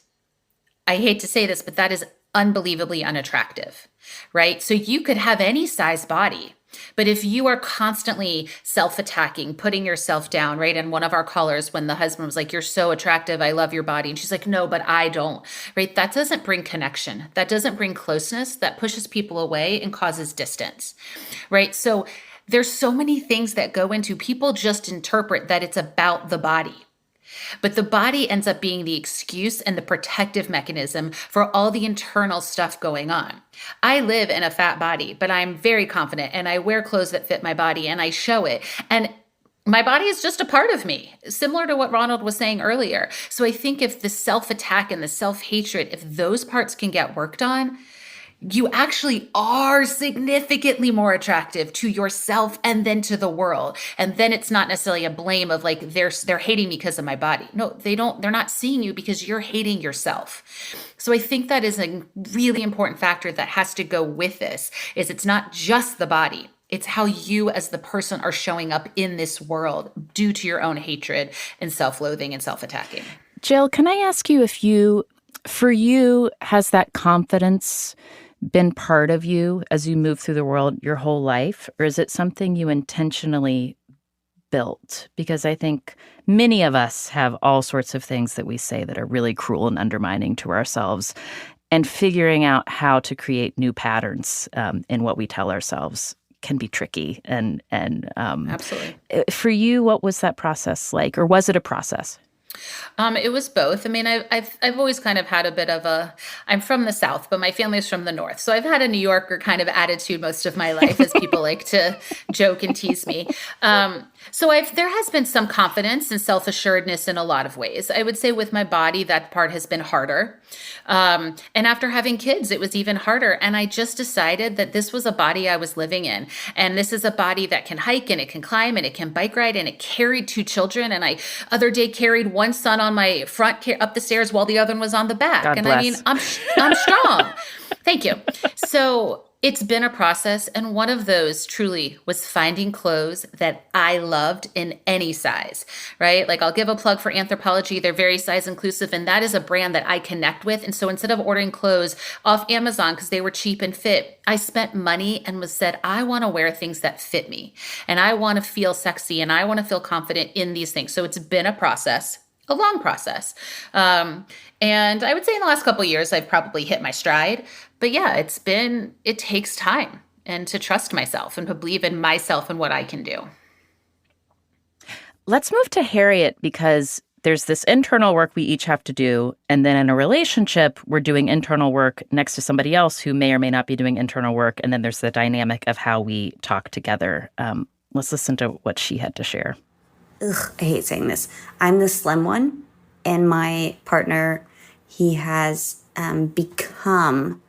I hate to say this, but that is unbelievably unattractive, right? So you could have any size body, but if you are constantly self-attacking, putting yourself down, right? And one of our callers, when the husband was like, "You're so attractive, I love your body," and she's like, "No, but I don't," right? That doesn't bring connection. That doesn't bring closeness. That pushes people away and causes distance, right? So there's so many things that go into, people just interpret that it's about the body. But the body ends up being the excuse and the protective mechanism for all the internal stuff going on. I live in a fat body, but I'm very confident and I wear clothes that fit my body and I show it. And my body is just a part of me, similar to what Ronald was saying earlier. So I think if the self-attack and the self-hatred, if those parts can get worked on, you actually are significantly more attractive to yourself and then to the world. And then it's not necessarily a blame of like, they're hating me because of my body. No, they're not seeing you because you're hating yourself. So I think that is a really important factor that has to go with this, is it's not just the body. It's how you as the person are showing up in this world due to your own hatred and self-loathing and self-attacking. Jill, can I ask you for you, has that confidence been part of you as you move through the world your whole life? Or is it something you intentionally built? Because I think many of us have all sorts of things that we say that are really cruel and undermining to ourselves. And figuring out how to create new patterns in what we tell ourselves can be tricky. And Absolutely. For you, what was that process like? Or was it a process? It was both. I mean, I've always kind of had a bit of I'm from the South, but my family's from the North. So I've had a New Yorker kind of attitude most of my life, as people like to joke and tease me. So there has been some confidence and self-assuredness in a lot of ways. I would say with my body, that part has been harder. And after having kids, it was even harder. And I just decided that this was a body I was living in. And this is a body that can hike and it can climb and it can bike ride, and it carried 2 children. And I other day carried one son on my front up the stairs while the other one was on the back. God and bless. I mean, I'm strong. Thank you. So it's been a process. And one of those truly was finding clothes that I loved in any size, right? Like I'll give a plug for Anthropology. They're very size inclusive. And that is a brand that I connect with. And so instead of ordering clothes off Amazon because they were cheap and fit, I spent money and said, I want to wear things that fit me. And I want to feel sexy and I want to feel confident in these things. So it's been a process. A long process. And I would say in the last couple of years, I've probably hit my stride. But yeah, it takes time and to trust myself and to believe in myself and what I can do. Let's move to Harriet, because there's this internal work we each have to do. And then in a relationship, we're doing internal work next to somebody else who may or may not be doing internal work. And then there's the dynamic of how we talk together. Let's listen to what she had to share. Ugh, I hate saying this. I'm the slim one, and my partner, he has become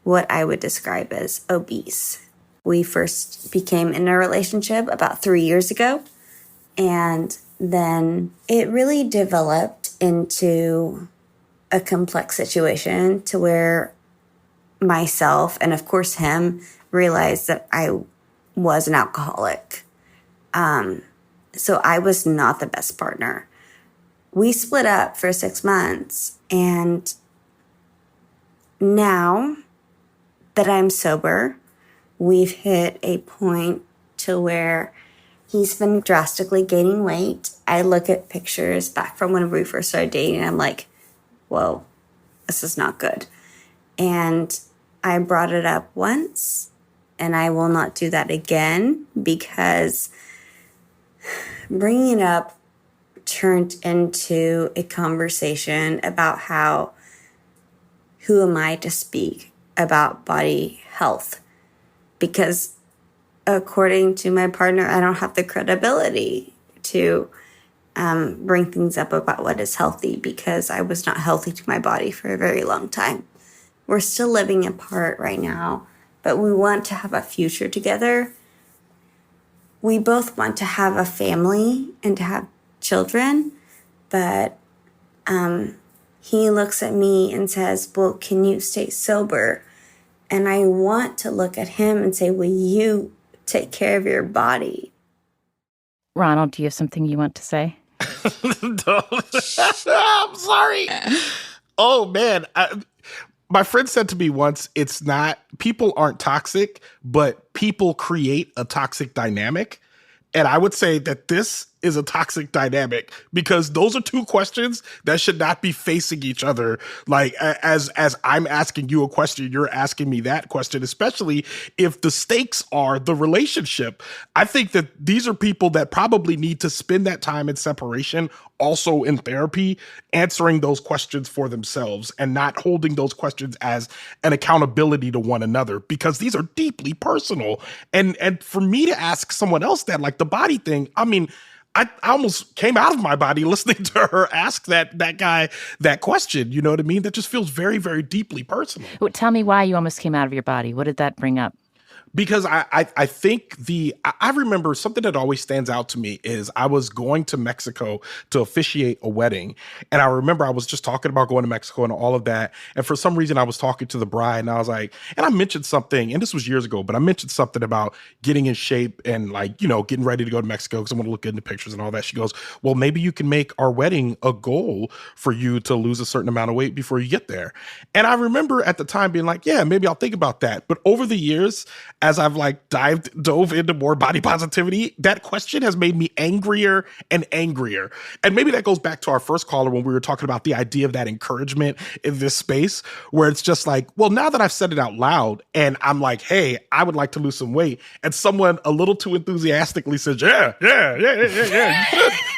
what I would describe as obese. We first became in a relationship about 3 years ago, and then it really developed into a complex situation to where myself, and of course him, realized that I was an alcoholic. So I was not the best partner. We split up for 6 months, and now that I'm sober, we've hit a point to where he's been drastically gaining weight. I look at pictures back from when we first started dating, and I'm like, whoa, this is not good. And I brought it up once, and I will not do that again, because bringing it up turned into a conversation about who am I to speak about body health? Because according to my partner, I don't have the credibility to bring things up about what is healthy, because I was not healthy to my body for a very long time. We're still living apart right now, but we want to have a future together. We both want to have a family and to have children, but he looks at me and says, well, can you stay sober? And I want to look at him and say, will you take care of your body? Ronald, do you have something you want to say? I'm sorry. Oh, man. My friend said to me once, it's not, people aren't toxic, but people create a toxic dynamic. And I would say that this is a toxic dynamic, because those are two questions that should not be facing each other. Like, as I'm asking you a question, you're asking me that question, especially if the stakes are the relationship. I think that these are people that probably need to spend that time in separation, also in therapy, answering those questions for themselves and not holding those questions as an accountability to one another, because these are deeply personal. And for me to ask someone else that, like the body thing, I mean, I almost came out of my body listening to her ask that guy that question. You know what I mean? That just feels very, very deeply personal. Well, tell me why you almost came out of your body. What did that bring up? Because I think I remember something that always stands out to me is I was going to Mexico to officiate a wedding. And I remember I was just talking about going to Mexico and all of that. And for some reason I was talking to the bride and I was like, and I mentioned something, and this was years ago, but I mentioned something about getting in shape and like, you know, getting ready to go to Mexico because I want to look good in the pictures and all that. She goes, well, maybe you can make our wedding a goal for you to lose a certain amount of weight before you get there. And I remember at the time being like, yeah, maybe I'll think about that. But over the years, as I've like dove into more body positivity, that question has made me angrier and angrier. And maybe that goes back to our first caller when we were talking about the idea of that encouragement in this space, where it's just like, well, now that I've said it out loud and I'm like, hey, I would like to lose some weight, and someone a little too enthusiastically says, yeah,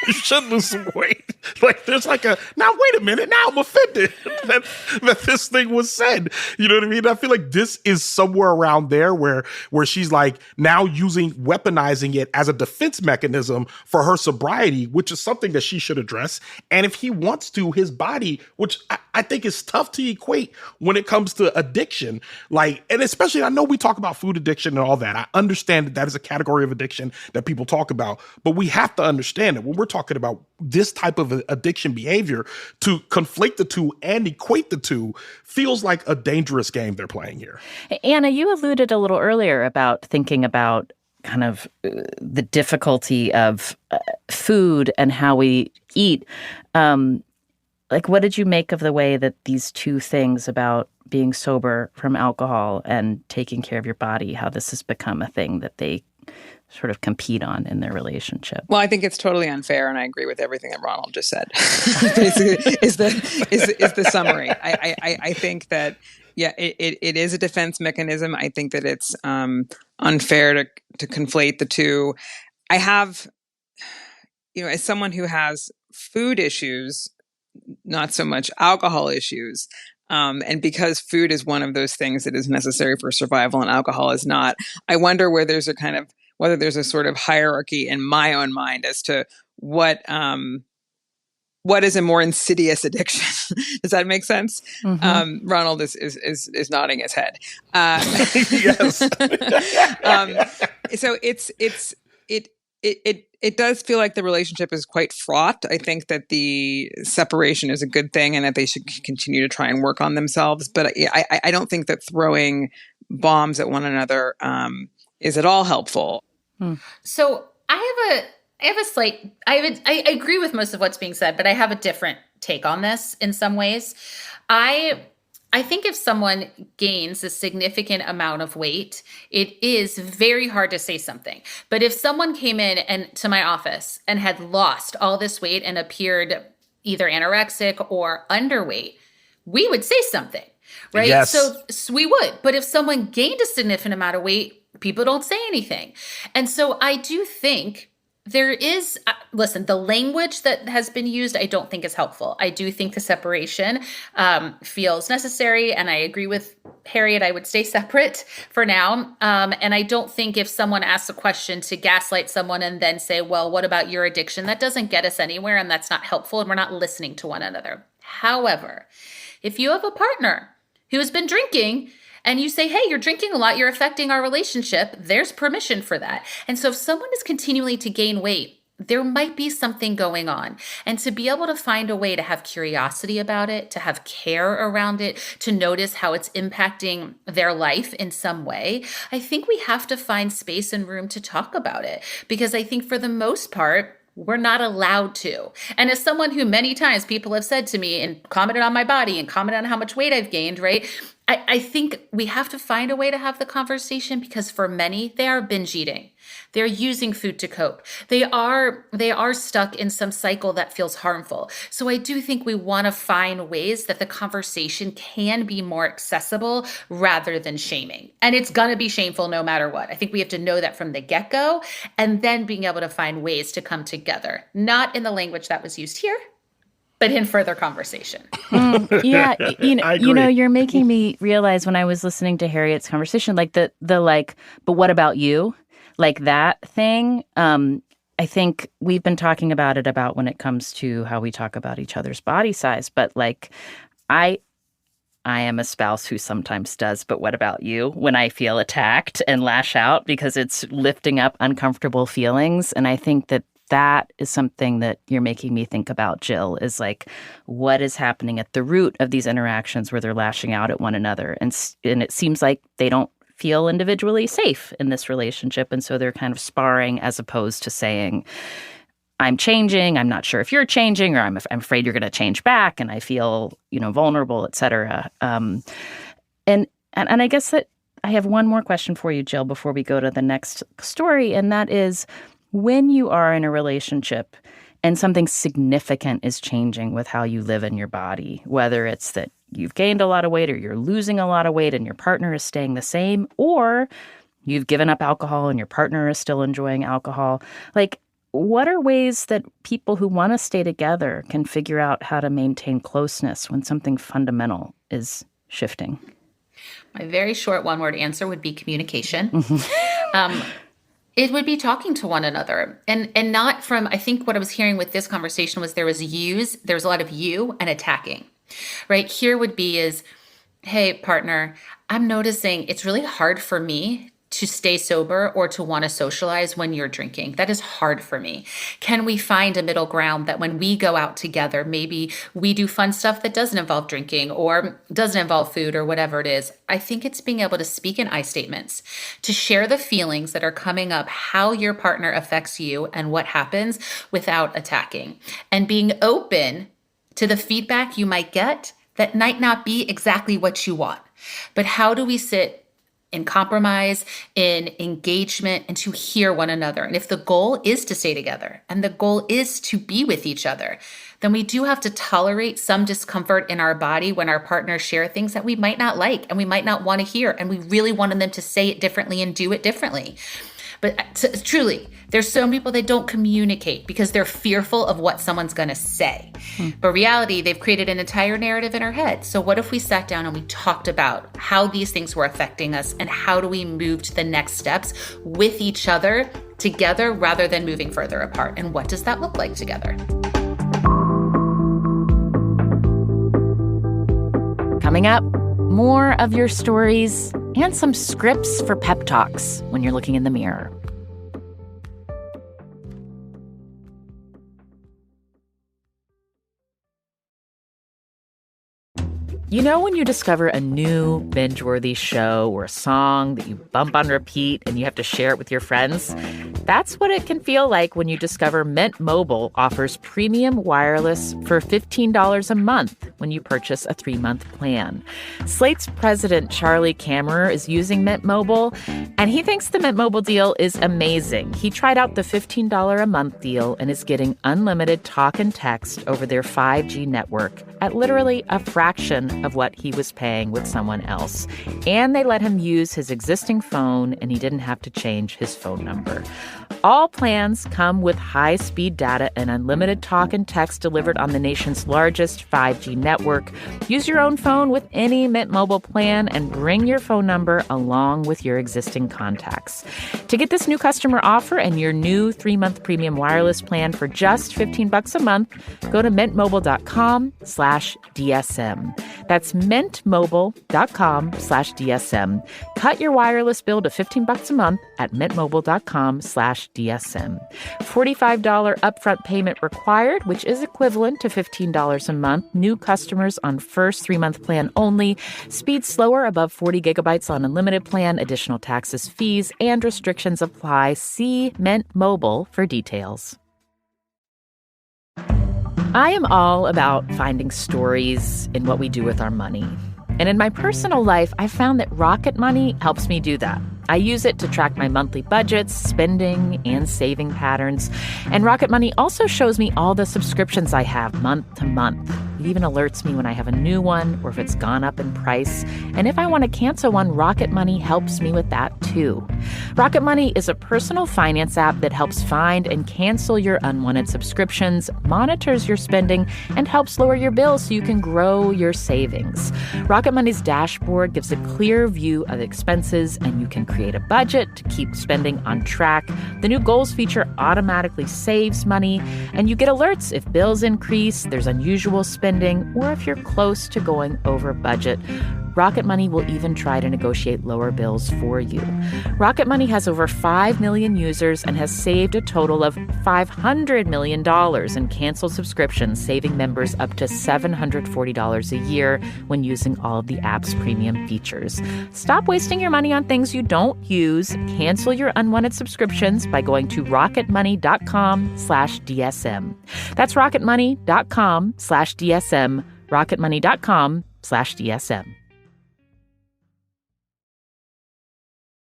you should lose some weight. Like there's like now wait a minute, now I'm offended that this thing was said. You know what I mean? I feel like this is somewhere around there where she's like now weaponizing it as a defense mechanism for her sobriety, which is something that she should address. And if he wants to, his body, which I think is tough to equate when it comes to addiction, like, and especially I know we talk about food addiction and all that. I understand that is a category of addiction that people talk about, but we have to understand that when we're talking about this type of addiction behavior, to conflate the two and equate the two feels like a dangerous game they're playing here. Anna, you alluded a little earlier about thinking about kind of the difficulty of food and how we eat. Like, what did you make of the way that these two things about being sober from alcohol and taking care of your body, how this has become a thing that they sort of compete on in their relationship? Well, I think it's totally unfair, and I agree with everything that Ronald just said. Basically, is the summary. I think that it is a defense mechanism. I think that it's unfair to conflate the two. I have, as someone who has food issues, not so much alcohol issues. And because food is one of those things that is necessary for survival and alcohol is not, I wonder whether there's a sort of hierarchy in my own mind as to what is a more insidious addiction. Does that make sense? Mm-hmm. Ronald is nodding his head. Yes. So it does feel like the relationship is quite fraught. I think that the separation is a good thing and that they should continue to try and work on themselves. But I don't think that throwing bombs at one another is at all helpful. So I agree with most of what's being said, but I have a different take on this in some ways. I think if someone gains a significant amount of weight, it is very hard to say something. But if someone came in to my office and had lost all this weight and appeared either anorexic or underweight, we would say something, right? Yes. So we would. But if someone gained a significant amount of weight, people don't say anything. And so I do think There is, listen, the language that has been used, I don't think is helpful. I do think the separation feels necessary. And I agree with Harriet, I would stay separate for now. And I don't think if someone asks a question to gaslight someone and then say, well, what about your addiction? That doesn't get us anywhere, and that's not helpful, and we're not listening to one another. However, if you have a partner who has been drinking and you say, hey, you're drinking a lot, you're affecting our relationship, there's permission for that. And so if someone is continuing to gain weight, there might be something going on. And to be able to find a way to have curiosity about it, to have care around it, to notice how it's impacting their life in some way, I think we have to find space and room to talk about it. Because I think for the most part, we're not allowed to. And as someone who many times people have said to me and commented on my body and commented on how much weight I've gained, right? I think we have to find a way to have the conversation, because for many, they are binge eating. They're using food to cope. They are stuck in some cycle that feels harmful. So I do think we want to find ways that the conversation can be more accessible rather than shaming. And it's going to be shameful no matter what. I think we have to know that from the get-go, and then being able to find ways to come together, not in the language that was used here, but in further conversation. Yeah, you're making me realize when I was listening to Harriet's conversation, like the but what about you? Like that thing. I think we've been talking about it about when it comes to how we talk about each other's body size. But like, I am a spouse who sometimes does, but what about you? When I feel attacked and lash out because it's lifting up uncomfortable feelings. And I think that is something that you're making me think about, Jill, is like, what is happening at the root of these interactions where they're lashing out at one another? And it seems like they don't feel individually safe in this relationship. And so they're kind of sparring as opposed to saying, I'm changing, I'm not sure if you're changing, or I'm afraid you're going to change back, and I feel, vulnerable, et cetera. And I guess that I have one more question for you, Jill, before we go to the next story. And that is, when you are in a relationship and something significant is changing with how you live in your body, whether it's that you've gained a lot of weight or you're losing a lot of weight and your partner is staying the same, or you've given up alcohol and your partner is still enjoying alcohol, like, what are ways that people who want to stay together can figure out how to maintain closeness when something fundamental is shifting? My very short one-word answer would be communication. It would be talking to one another, and not from, I think what I was hearing with this conversation was there was a lot of you and attacking, right? Here would be is, hey, partner, I'm noticing it's really hard for me to stay sober or to want to socialize when you're drinking. That is hard for me. Can we find a middle ground that when we go out together, maybe we do fun stuff that doesn't involve drinking or doesn't involve food or whatever it is? I think it's being able to speak in I statements, to share the feelings that are coming up, how your partner affects you and what happens without attacking, and being open to the feedback you might get that might not be exactly what you want. But how do we sit in compromise, in engagement, and to hear one another? And if the goal is to stay together and the goal is to be with each other, then we do have to tolerate some discomfort in our body when our partners share things that we might not like and we might not want to hear. And we really wanted them to say it differently and do it differently. But truly, there's so many people that don't communicate because they're fearful of what someone's going to say. But reality, they've created an entire narrative in our head. So what if we sat down and we talked about how these things were affecting us and how do we move to the next steps with each other together rather than moving further apart? And what does that look like together? Coming up, more of your stories and some scripts for pep talks when you're looking in the mirror. You know when you discover a new binge-worthy show or a song that you bump on repeat and you have to share it with your friends? That's what it can feel like when you discover Mint Mobile offers premium wireless for $15 a month when you purchase a 3-month plan. Slate's president, Charlie Kammerer, is using Mint Mobile, and he thinks the Mint Mobile deal is amazing. He tried out the $15 a month deal and is getting unlimited talk and text over their 5G network at literally a fraction of what he was paying with someone else. And they let him use his existing phone, and he didn't have to change his phone number. All plans come with high-speed data and unlimited talk and text delivered on the nation's largest 5G network. Use your own phone with any Mint Mobile plan and bring your phone number along with your existing contacts. To get this new customer offer and your new 3-month premium wireless plan for just $15 a month, go to mintmobile.com/DSM. That's mintmobile.com/DSM. Cut your wireless bill to $15 a month at mintmobile.com/DSM. $45 upfront payment required, which is equivalent to $15 a month. New customers on first 3-month plan only. Speed slower above 40 gigabytes on unlimited plan. Additional taxes, fees, and restrictions apply. See Mint Mobile for details. I am all about finding stories in what we do with our money. And in my personal life, I found that Rocket Money helps me do that. I use it to track my monthly budgets, spending, and saving patterns. And Rocket Money also shows me all the subscriptions I have month to month. It even alerts me when I have a new one or if it's gone up in price. And if I want to cancel one, Rocket Money helps me with that too. Rocket Money is a personal finance app that helps find and cancel your unwanted subscriptions, monitors your spending, and helps lower your bills so you can grow your savings. Rocket Money's dashboard gives a clear view of expenses, and you can create a budget to keep spending on track. The new goals feature automatically saves money, and you get alerts if bills increase, there's unusual spending, or if you're close to going over budget. Rocket Money will even try to negotiate lower bills for you. Rocket Money has over 5 million users and has saved a total of $500 million in canceled subscriptions, saving members up to $740 a year when using all of the app's premium features. Stop wasting your money on things you don't use. Cancel your unwanted subscriptions by going to rocketmoney.com/DSM. That's rocketmoney.com/DSM, rocketmoney.com/DSM.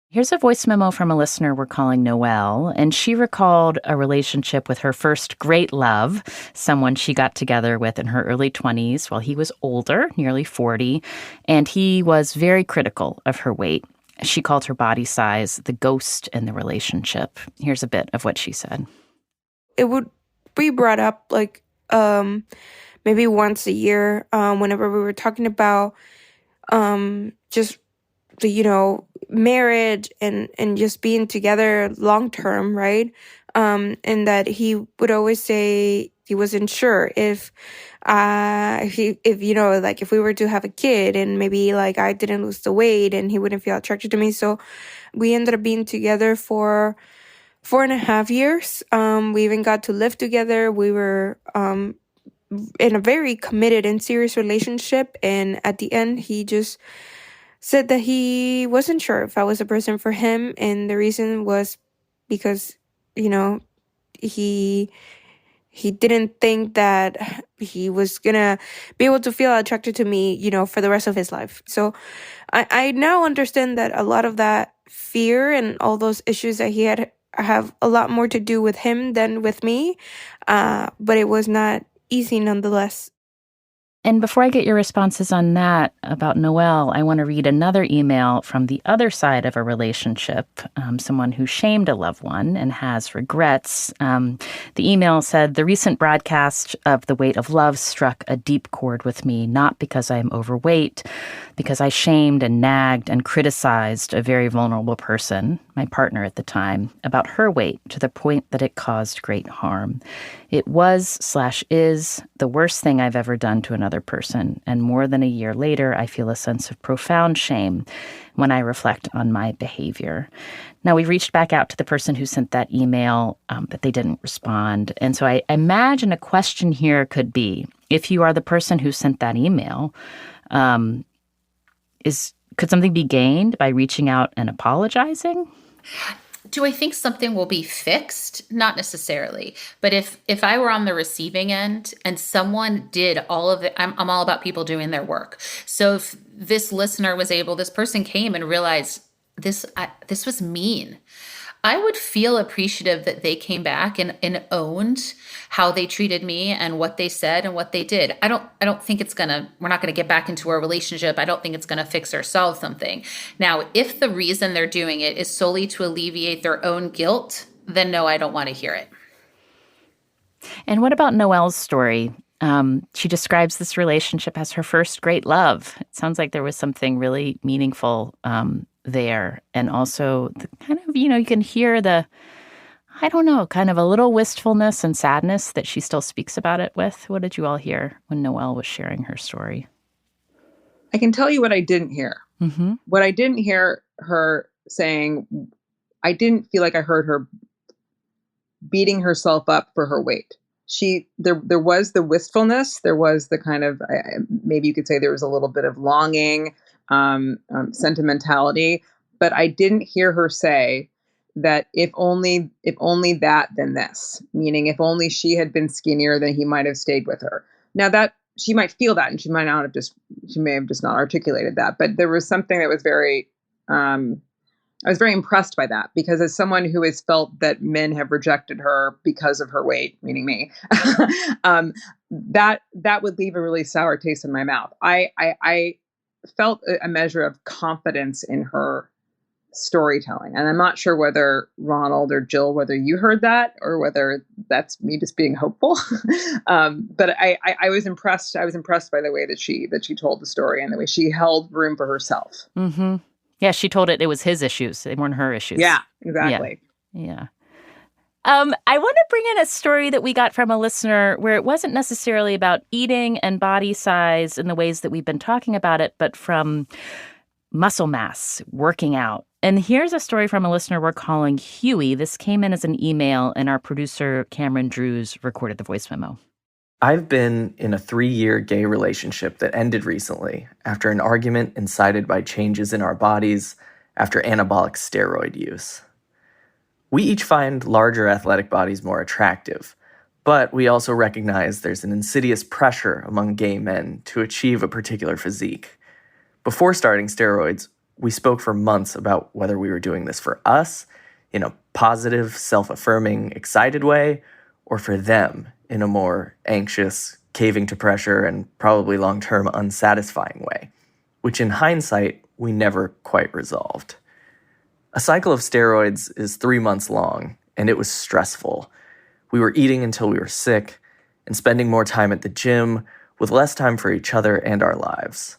Here's a voice memo from a listener we're calling Noelle, and she recalled a relationship with her first great love, someone she got together with in her early 20s while he was older, nearly 40, and he was very critical of her weight. She called her body size the ghost in the relationship. Here's a bit of what she said. It would be brought up like maybe once a year whenever we were talking about just the, marriage and just being together long term, right? And that he would always say he wasn't sure if if we were to have a kid and maybe like I didn't lose the weight and he wouldn't feel attracted to me. So we ended up being together for 4.5 years. We even got to live together. We were in a very committed and serious relationship. And at the end, he just said that he wasn't sure if I was a person for him. And the reason was because, he didn't think that he was going to be able to feel attracted to me, for the rest of his life. So I now understand that a lot of that fear and all those issues that he had have a lot more to do with him than with me. But it was not easy nonetheless. And before I get your responses on that about Noelle, I want to read another email from the other side of a relationship, someone who shamed a loved one and has regrets. The email said, "The recent broadcast of The Weight of Love struck a deep chord with me, not because I am overweight, because I shamed and nagged and criticized a very vulnerable person, my partner at the time, about her weight to the point that it caused great harm. It was/is the worst thing I've ever done to another person, and more than a year later, I feel a sense of profound shame when I reflect on my behavior." Now, we reached back out to the person who sent that email, but they didn't respond. And so I imagine a question here could be, if you are the person who sent that email, could something be gained by reaching out and apologizing? Do I think something will be fixed? Not necessarily. But if I were on the receiving end and someone did all of it, I'm all about people doing their work. So if this person came and realized this was mean, I would feel appreciative that they came back and owned how they treated me and what they said and what they did. I don't think we're not gonna get back into a relationship. I don't think it's gonna fix or solve something. Now, if the reason they're doing it is solely to alleviate their own guilt then no, I don't want to hear it. And what about Noelle's story? She describes this relationship as her first great love. It sounds like there was something really meaningful there. And also the kind of, you can hear kind of a little wistfulness and sadness that she still speaks about it with. What did you all hear when Noelle was sharing her story? I can tell you what I didn't hear. Mm-hmm. What I didn't hear her saying, I didn't feel like I heard her beating herself up for her weight. There was the wistfulness. There was the kind of, maybe you could say there was a little bit of longing, sentimentality, but I didn't hear her say that if only that, then this, meaning if only she had been skinnier, then he might have stayed with her. Now that she might feel that, and she may have just not articulated that, but there was something that was very, I was very impressed by that, because as someone who has felt that men have rejected her because of her weight, meaning me, that would leave a really sour taste in my mouth. I felt a measure of confidence in her storytelling, and I'm not sure whether Ronald or Jill, whether you heard that or whether that's me just being hopeful. But I was impressed. I was impressed by the way that she told the story and the way she held room for herself. Mm-hmm. Yeah, she told it was his issues. They weren't her issues. Yeah, exactly. Yeah. I want to bring in a story that we got from a listener where it wasn't necessarily about eating and body size in the ways that we've been talking about it, but from muscle mass, working out. And here's a story from a listener we're calling Huey. This came in as an email, and our producer, Cameron Drews, recorded the voice memo. I've been in a 3-year gay relationship that ended recently after an argument incited by changes in our bodies after anabolic steroid use. We each find larger athletic bodies more attractive, but we also recognize there's an insidious pressure among gay men to achieve a particular physique. Before starting steroids, we spoke for months about whether we were doing this for us, in a positive, self-affirming, excited way, or for them, in a more anxious, caving to pressure, and probably long-term unsatisfying way, which in hindsight, we never quite resolved. A cycle of steroids is 3 months long, and it was stressful. We were eating until we were sick, and spending more time at the gym, with less time for each other and our lives.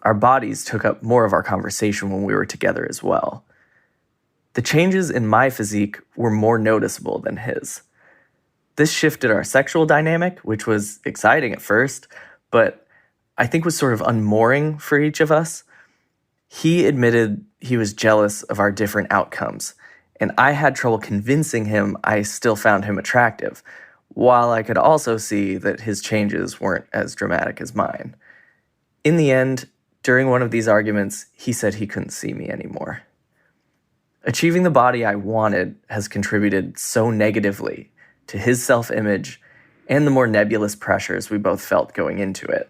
Our bodies took up more of our conversation when we were together as well. The changes in my physique were more noticeable than his. This shifted our sexual dynamic, which was exciting at first, but I think was sort of unmooring for each of us. He admitted he was jealous of our different outcomes, and I had trouble convincing him I still found him attractive, while I could also see that his changes weren't as dramatic as mine. In the end, during one of these arguments, he said he couldn't see me anymore. Achieving the body I wanted has contributed so negatively to his self-image and the more nebulous pressures we both felt going into it.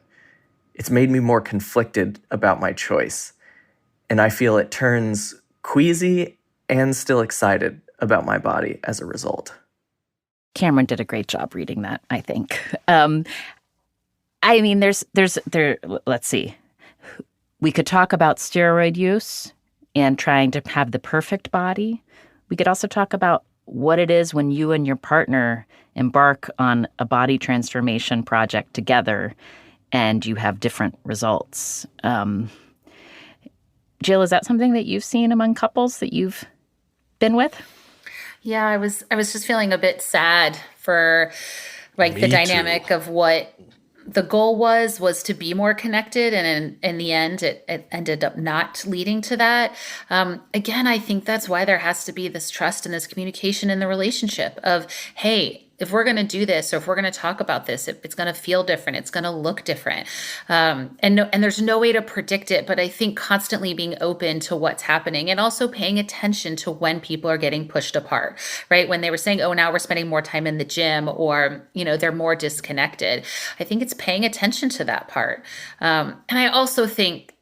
It's made me more conflicted about my choice, and I feel it turns queasy and still excited about my body as a result. Cameron did a great job reading that, I think. Let's see. We could talk about steroid use and trying to have the perfect body. We could also talk about what it is when you and your partner embark on a body transformation project together and you have different results. Jill, is that something that you've seen among couples that you've been with? Yeah, I was just feeling a bit sad for the dynamic of what the goal was to be more connected, and in the end, it ended up not leading to that. Again, I think that's why there has to be this trust and this communication in the relationship of, hey, if we're going to do this, or if we're going to talk about this, it's going to feel different. It's going to look different. And there's no way to predict it, but I think constantly being open to what's happening and also paying attention to when people are getting pushed apart, right? When they were saying, oh, now we're spending more time in the gym, or, they're more disconnected. I think it's paying attention to that part. And I also think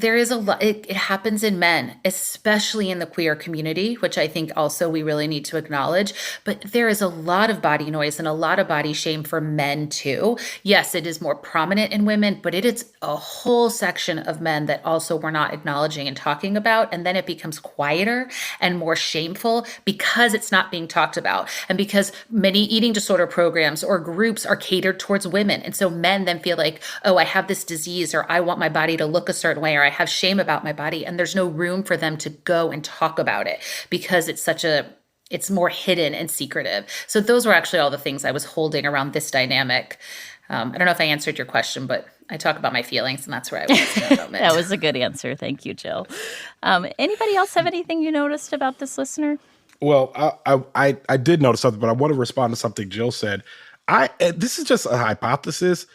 there is a lot, it happens in men, especially in the queer community, which I think also we really need to acknowledge. But there is a lot of body noise and a lot of body shame for men too. Yes, it is more prominent in women, but it is a whole section of men that also we're not acknowledging and talking about. And then it becomes quieter and more shameful because it's not being talked about. And because many eating disorder programs or groups are catered towards women. And so men then feel like, oh, I have this disease, or I want my body to look a certain way, or I have shame about my body. And there's no room for them to go and talk about it because it's more hidden and secretive. So those were actually all the things I was holding around this dynamic. I don't know if I answered your question, but I talk about my feelings, and that's where I was in that moment. That was a good answer. Thank you, Jill. Anybody else have anything you noticed about this listener? Well, I did notice something, but I want to respond to something Jill said. This is just a hypothesis.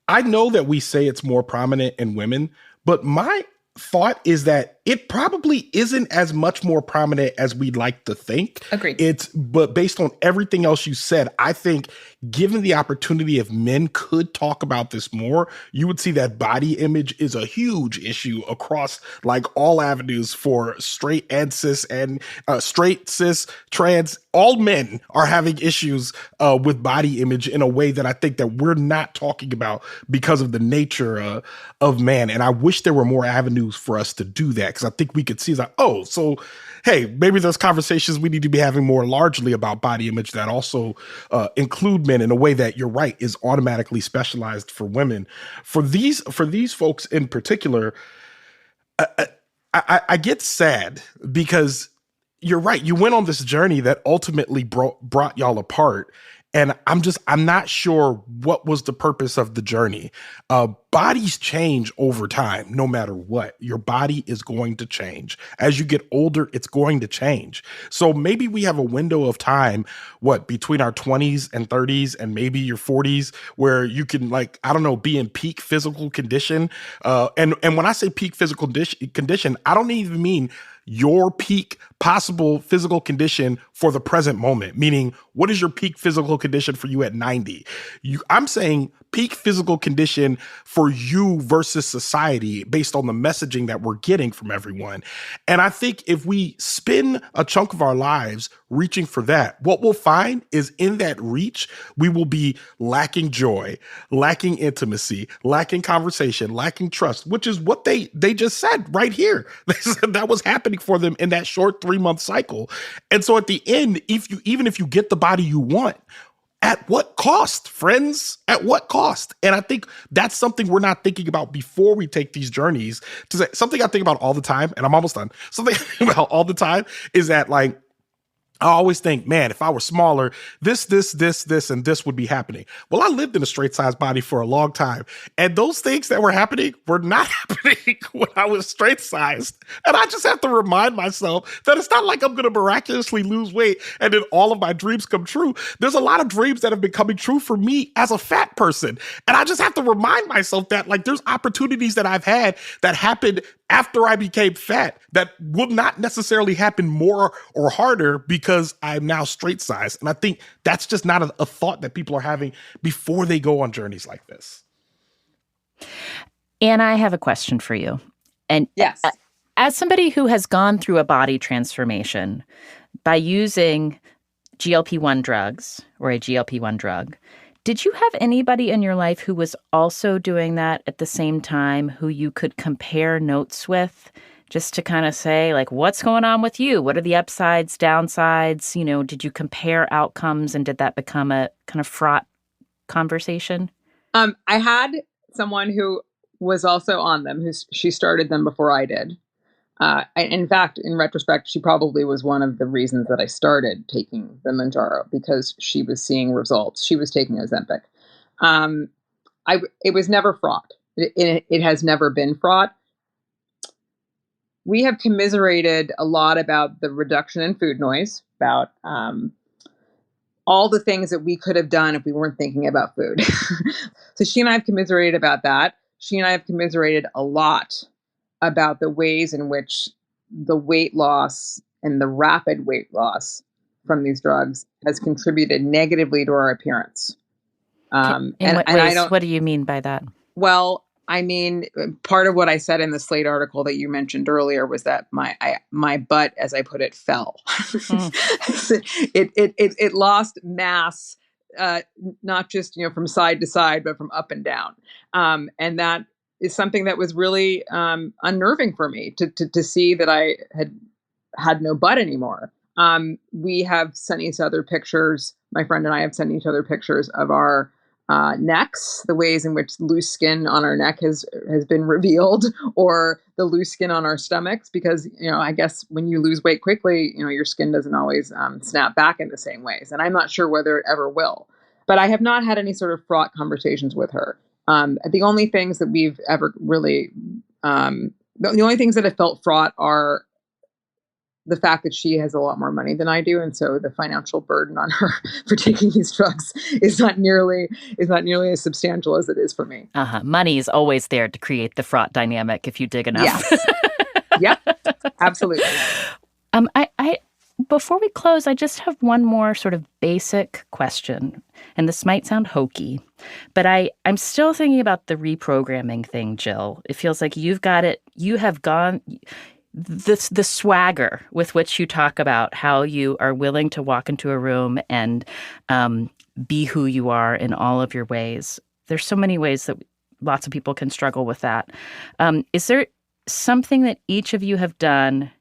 I know that we say it's more prominent in women, but my thought is that it probably isn't as much more prominent as we'd like to think. Agreed. But based on everything else you said, I think given the opportunity, if men could talk about this more, you would see that body image is a huge issue across like all avenues for straight and cis and straight, cis, trans. All men are having issues with body image in a way that I think that we're not talking about because of the nature of man. And I wish there were more avenues for us to do that, because I think we could see that, oh, so, hey, maybe there's conversations we need to be having more largely about body image that also include men in a way that, you're right, is automatically specialized for women. For these folks in particular, I get sad because you're right. You went on this journey that ultimately brought y'all apart. And I'm not sure what was the purpose of the journey. Bodies change over time, no matter what. Your body is going to change. As you get older, it's going to change. So maybe we have a window of time, between our 20s and 30s and maybe your 40s, where you can, like, I don't know, be in peak physical condition. And when I say peak physical condition, I don't even mean your peak possible physical condition for the present moment, meaning what is your peak physical condition for you at 90? I'm saying peak physical condition for you versus society based on the messaging that we're getting from everyone. And I think if we spend a chunk of our lives reaching for that, what we'll find is in that reach, we will be lacking joy, lacking intimacy, lacking conversation, lacking trust, which is what they just said right here. They said that was happening for them in that short 3-month cycle. And so at the end, even if you get the body you want, at what cost, friends? At what cost? And I think that's something we're not thinking about before we take these journeys. Something I think about all the time, and I'm almost done. Something I think about all the time is that, like, I always think, man, if I were smaller, this, and this would be happening. Well, I lived in a straight-sized body for a long time, and those things that were happening were not happening when I was straight-sized. And I just have to remind myself that it's not like I'm going to miraculously lose weight and then all of my dreams come true. There's a lot of dreams that have been coming true for me as a fat person. And I just have to remind myself that, like, there's opportunities that I've had that happened after I became fat that will not necessarily happen more or harder because I'm now straight sized. And I think that's just not a thought that people are having before they go on journeys like this. And I have a question for you. And yes, as somebody who has gone through a body transformation by using GLP-1 drugs or a GLP-1 drug, did you have anybody in your life who was also doing that at the same time, who you could compare notes with, just to kind of say, like, what's going on with you? What are the upsides, downsides? You know, did you compare outcomes, and did that become a kind of fraught conversation? I had someone who was also on them, she started them before I did. In fact, in retrospect, she probably was one of the reasons that I started taking the Mounjaro, because she was seeing results. She was taking Ozempic. It was never fraught. It has never been fraught. We have commiserated a lot about the reduction in food noise, about all the things that we could have done if we weren't thinking about food. So she and I have commiserated about that. She and I have commiserated a lot about the ways in which the weight loss and the rapid weight loss from these drugs has contributed negatively to our appearance. In what ways? What do you mean by that? Well, I mean, part of what I said in the Slate article that you mentioned earlier was that my butt, as I put it, fell. It lost mass, not just from side to side, but from up and down, and that is something that was really unnerving for me to see that I had no butt anymore. We have sent each other pictures. My friend and I have sent each other pictures of our necks, the ways in which loose skin on our neck has been revealed, or the loose skin on our stomachs, because I guess when you lose weight quickly, your skin doesn't always snap back in the same ways, and I'm not sure whether it ever will. But I have not had any sort of fraught conversations with her. The only things that we've ever really, the only things that have felt fraught are the fact that she has a lot more money than I do, and so the financial burden on her for taking these drugs is not nearly as substantial as it is for me. Money is always there to create the fraught dynamic if you dig enough. Yes. Yep. Absolutely. I before we close, I just have one more sort of basic question, and this might sound hokey, but I'm still thinking about the reprogramming thing, Jill. It feels like you've got it. You have gone. The swagger with which you talk about how you are willing to walk into a room and be who you are in all of your ways. There's so many ways that lots of people can struggle with that. Is there something that each of you have done?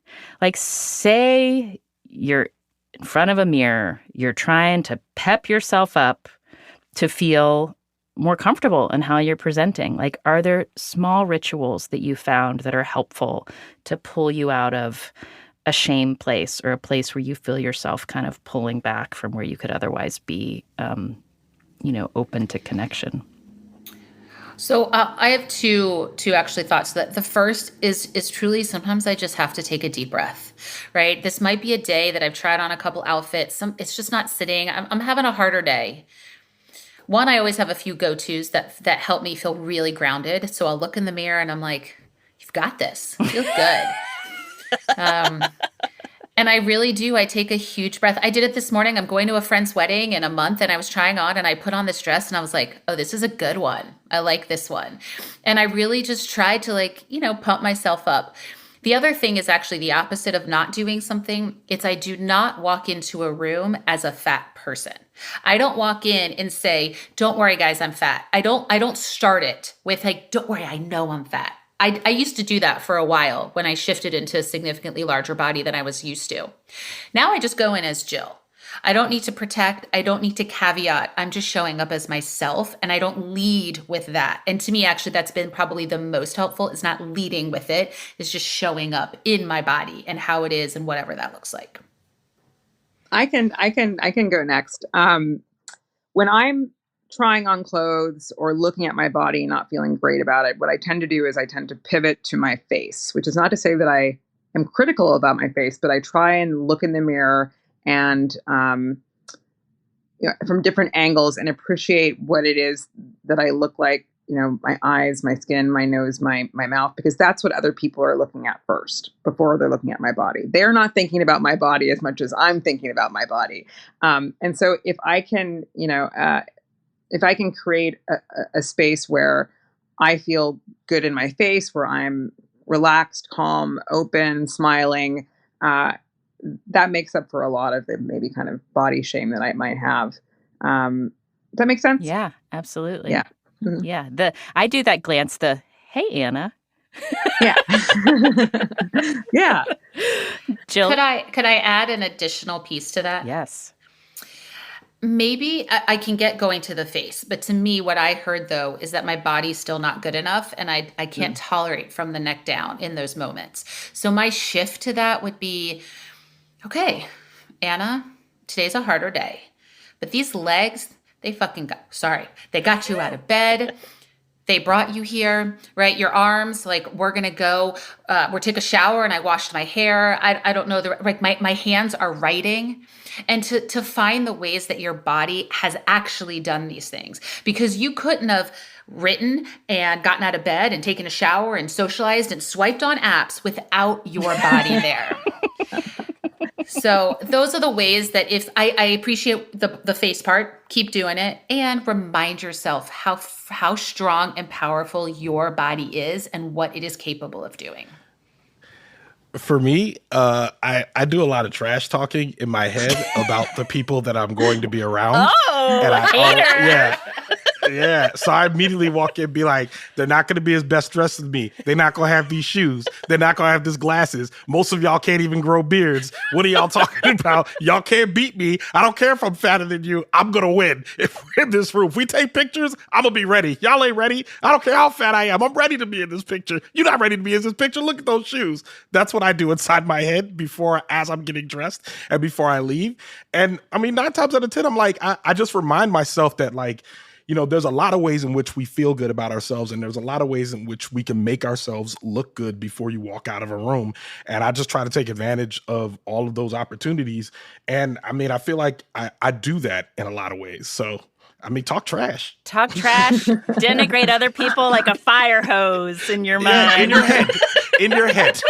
Like, say you're in front of a mirror, you're trying to pep yourself up to feel more comfortable in how you're presenting. Like, are there small rituals that you found that are helpful to pull you out of a shame place or a place where you feel yourself kind of pulling back from where you could otherwise be, open to connection? So I have two actually thoughts. That the first is truly sometimes I just have to take a deep breath, right? This might be a day that I've tried on a couple outfits. It's just not sitting. I'm having a harder day. One, I always have a few go-tos that help me feel really grounded. So I'll look in the mirror and I'm like, you've got this. You feel good. And I really do. I take a huge breath. I did it this morning. I'm going to a friend's wedding in a month, and I was trying on, and I put on this dress, and I was like, oh, this is a good one. I like this one. And I really just tried to pump myself up. The other thing is actually the opposite of not doing something. It's I do not walk into a room as a fat person. I don't walk in and say, don't worry, guys, I'm fat. I don't start it with like, don't worry, I know I'm fat. I used to do that for a while when I shifted into a significantly larger body than I was used to. Now I just go in as Jill. I don't need to protect. I don't need to caveat. I'm just showing up as myself, and I don't lead with that. And to me, actually, that's been probably the most helpful. Is not leading with it. It's just showing up in my body and how it is and whatever that looks like. I can go next. When I'm trying on clothes or looking at my body and not feeling great about it, what I tend to do is I tend to pivot to my face, which is not to say that I am critical about my face, but I try and look in the mirror and from different angles and appreciate what it is that I look like, my eyes, my skin, my nose, my mouth, because that's what other people are looking at first before they're looking at my body. They're not thinking about my body as much as I'm thinking about my body. And so if I can, if I can create a space where I feel good in my face, where I'm relaxed, calm, open, smiling, that makes up for a lot of the maybe kind of body shame that I might have. Does that make sense? Yeah, absolutely. Yeah. Mm-hmm. Yeah. I do that glance, hey, Anna. Yeah. Yeah. Jill? Could I add an additional piece to that? Yes. Maybe I can get going to the face, but to me, what I heard though is that my body's still not good enough, and I can't tolerate from the neck down in those moments. So my shift to that would be, okay, Anna, today's a harder day, but these legs, they got you out of bed. They brought you here, right? Your arms, like we're going to go, we'll take a shower and I washed my hair. I don't know, my hands are writing. And to find the ways that your body has actually done these things, because you couldn't have written and gotten out of bed and taken a shower and socialized and swiped on apps without your body there. So those are the ways that if I appreciate the face part, keep doing it, and remind yourself how strong and powerful your body is and what it is capable of doing. For me, I do a lot of trash talking in my head about the people that I'm going to be around. Hater. Yeah. So I immediately walk in and be like, they're not going to be as best dressed as me. They're not going to have these shoes. They're not going to have these glasses. Most of y'all can't even grow beards. What are y'all talking about? Y'all can't beat me. I don't care if I'm fatter than you. I'm going to win. If we're in this room, if we take pictures, I'm going to be ready. Y'all ain't ready. I don't care how fat I am. I'm ready to be in this picture. You're not ready to be in this picture. Look at those shoes. That's what I do inside my head as I'm getting dressed and before I leave. And I mean, 9 times out of 10, I'm like, I just remind myself that, like, you know, there's a lot of ways in which we feel good about ourselves, and there's a lot of ways in which we can make ourselves look good before you walk out of a room. And I just try to take advantage of all of those opportunities. And I mean, I feel like I do that in a lot of ways. So, I mean, talk trash. Talk trash, denigrate other people like a fire hose in your mind. Yeah, in your head. In your head.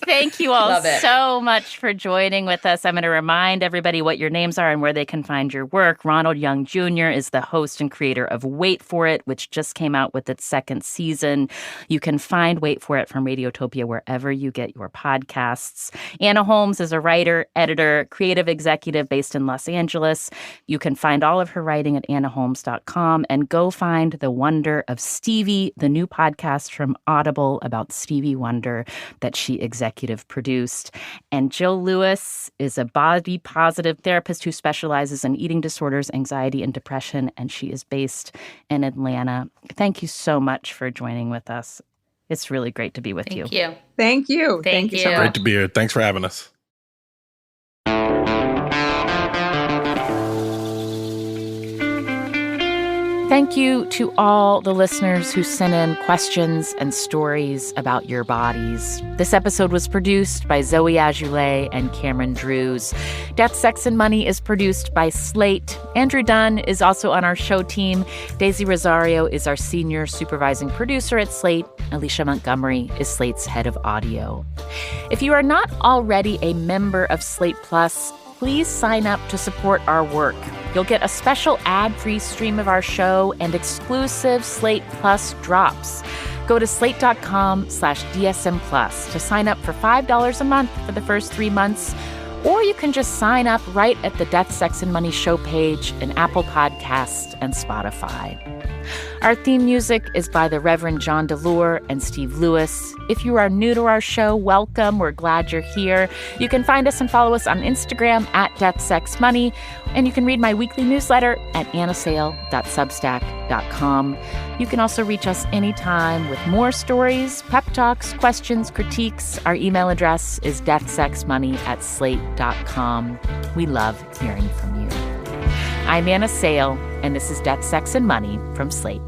Thank you all so much for joining with us. I'm going to remind everybody what your names are and where they can find your work. Ronald Young Jr. is the host and creator of Wait For It, which just came out with its 2nd season. You can find Wait For It from Radiotopia wherever you get your podcasts. Anna Holmes is a writer, editor, creative executive based in Los Angeles. You can find all of her writing at annaholmes.com and go find The Wonder of Stevie, the new podcast from Audible about Stevie Wonder that she executive produced. And Jill Lewis is a body positive therapist who specializes in eating disorders, anxiety, and depression, and she is based in Atlanta. Thank you so much for joining with us. It's really great to be with you. Thank you. Thank you. Thank you so much. Great to be here. Thanks for having us. Thank you to all the listeners who sent in questions and stories about your bodies. This episode was produced by Zoe Azulay and Cameron Drews. Death, Sex, and Money is produced by Slate. Andrew Dunn is also on our show team. Daisy Rosario is our senior supervising producer at Slate. Alicia Montgomery is Slate's head of audio. If you are not already a member of Slate Plus, please sign up to support our work. You'll get a special ad-free stream of our show and exclusive Slate Plus drops. Go to slate.com/DSM Plus to sign up for $5 a month for the first 3 months, or you can just sign up right at the Death, Sex, and Money show page in Apple Podcasts and Spotify. Our theme music is by the Reverend John DeLure and Steve Lewis. If you are new to our show, welcome. We're glad you're here. You can find us and follow us on Instagram at DeathSexMoney, and you can read my weekly newsletter at annasale.substack.com. You can also reach us anytime with more stories, pep talks, questions, critiques. Our email address is deathsexmoney@slate.com. We love hearing from you. I'm Anna Sale, and this is Death, Sex, and Money from Slate.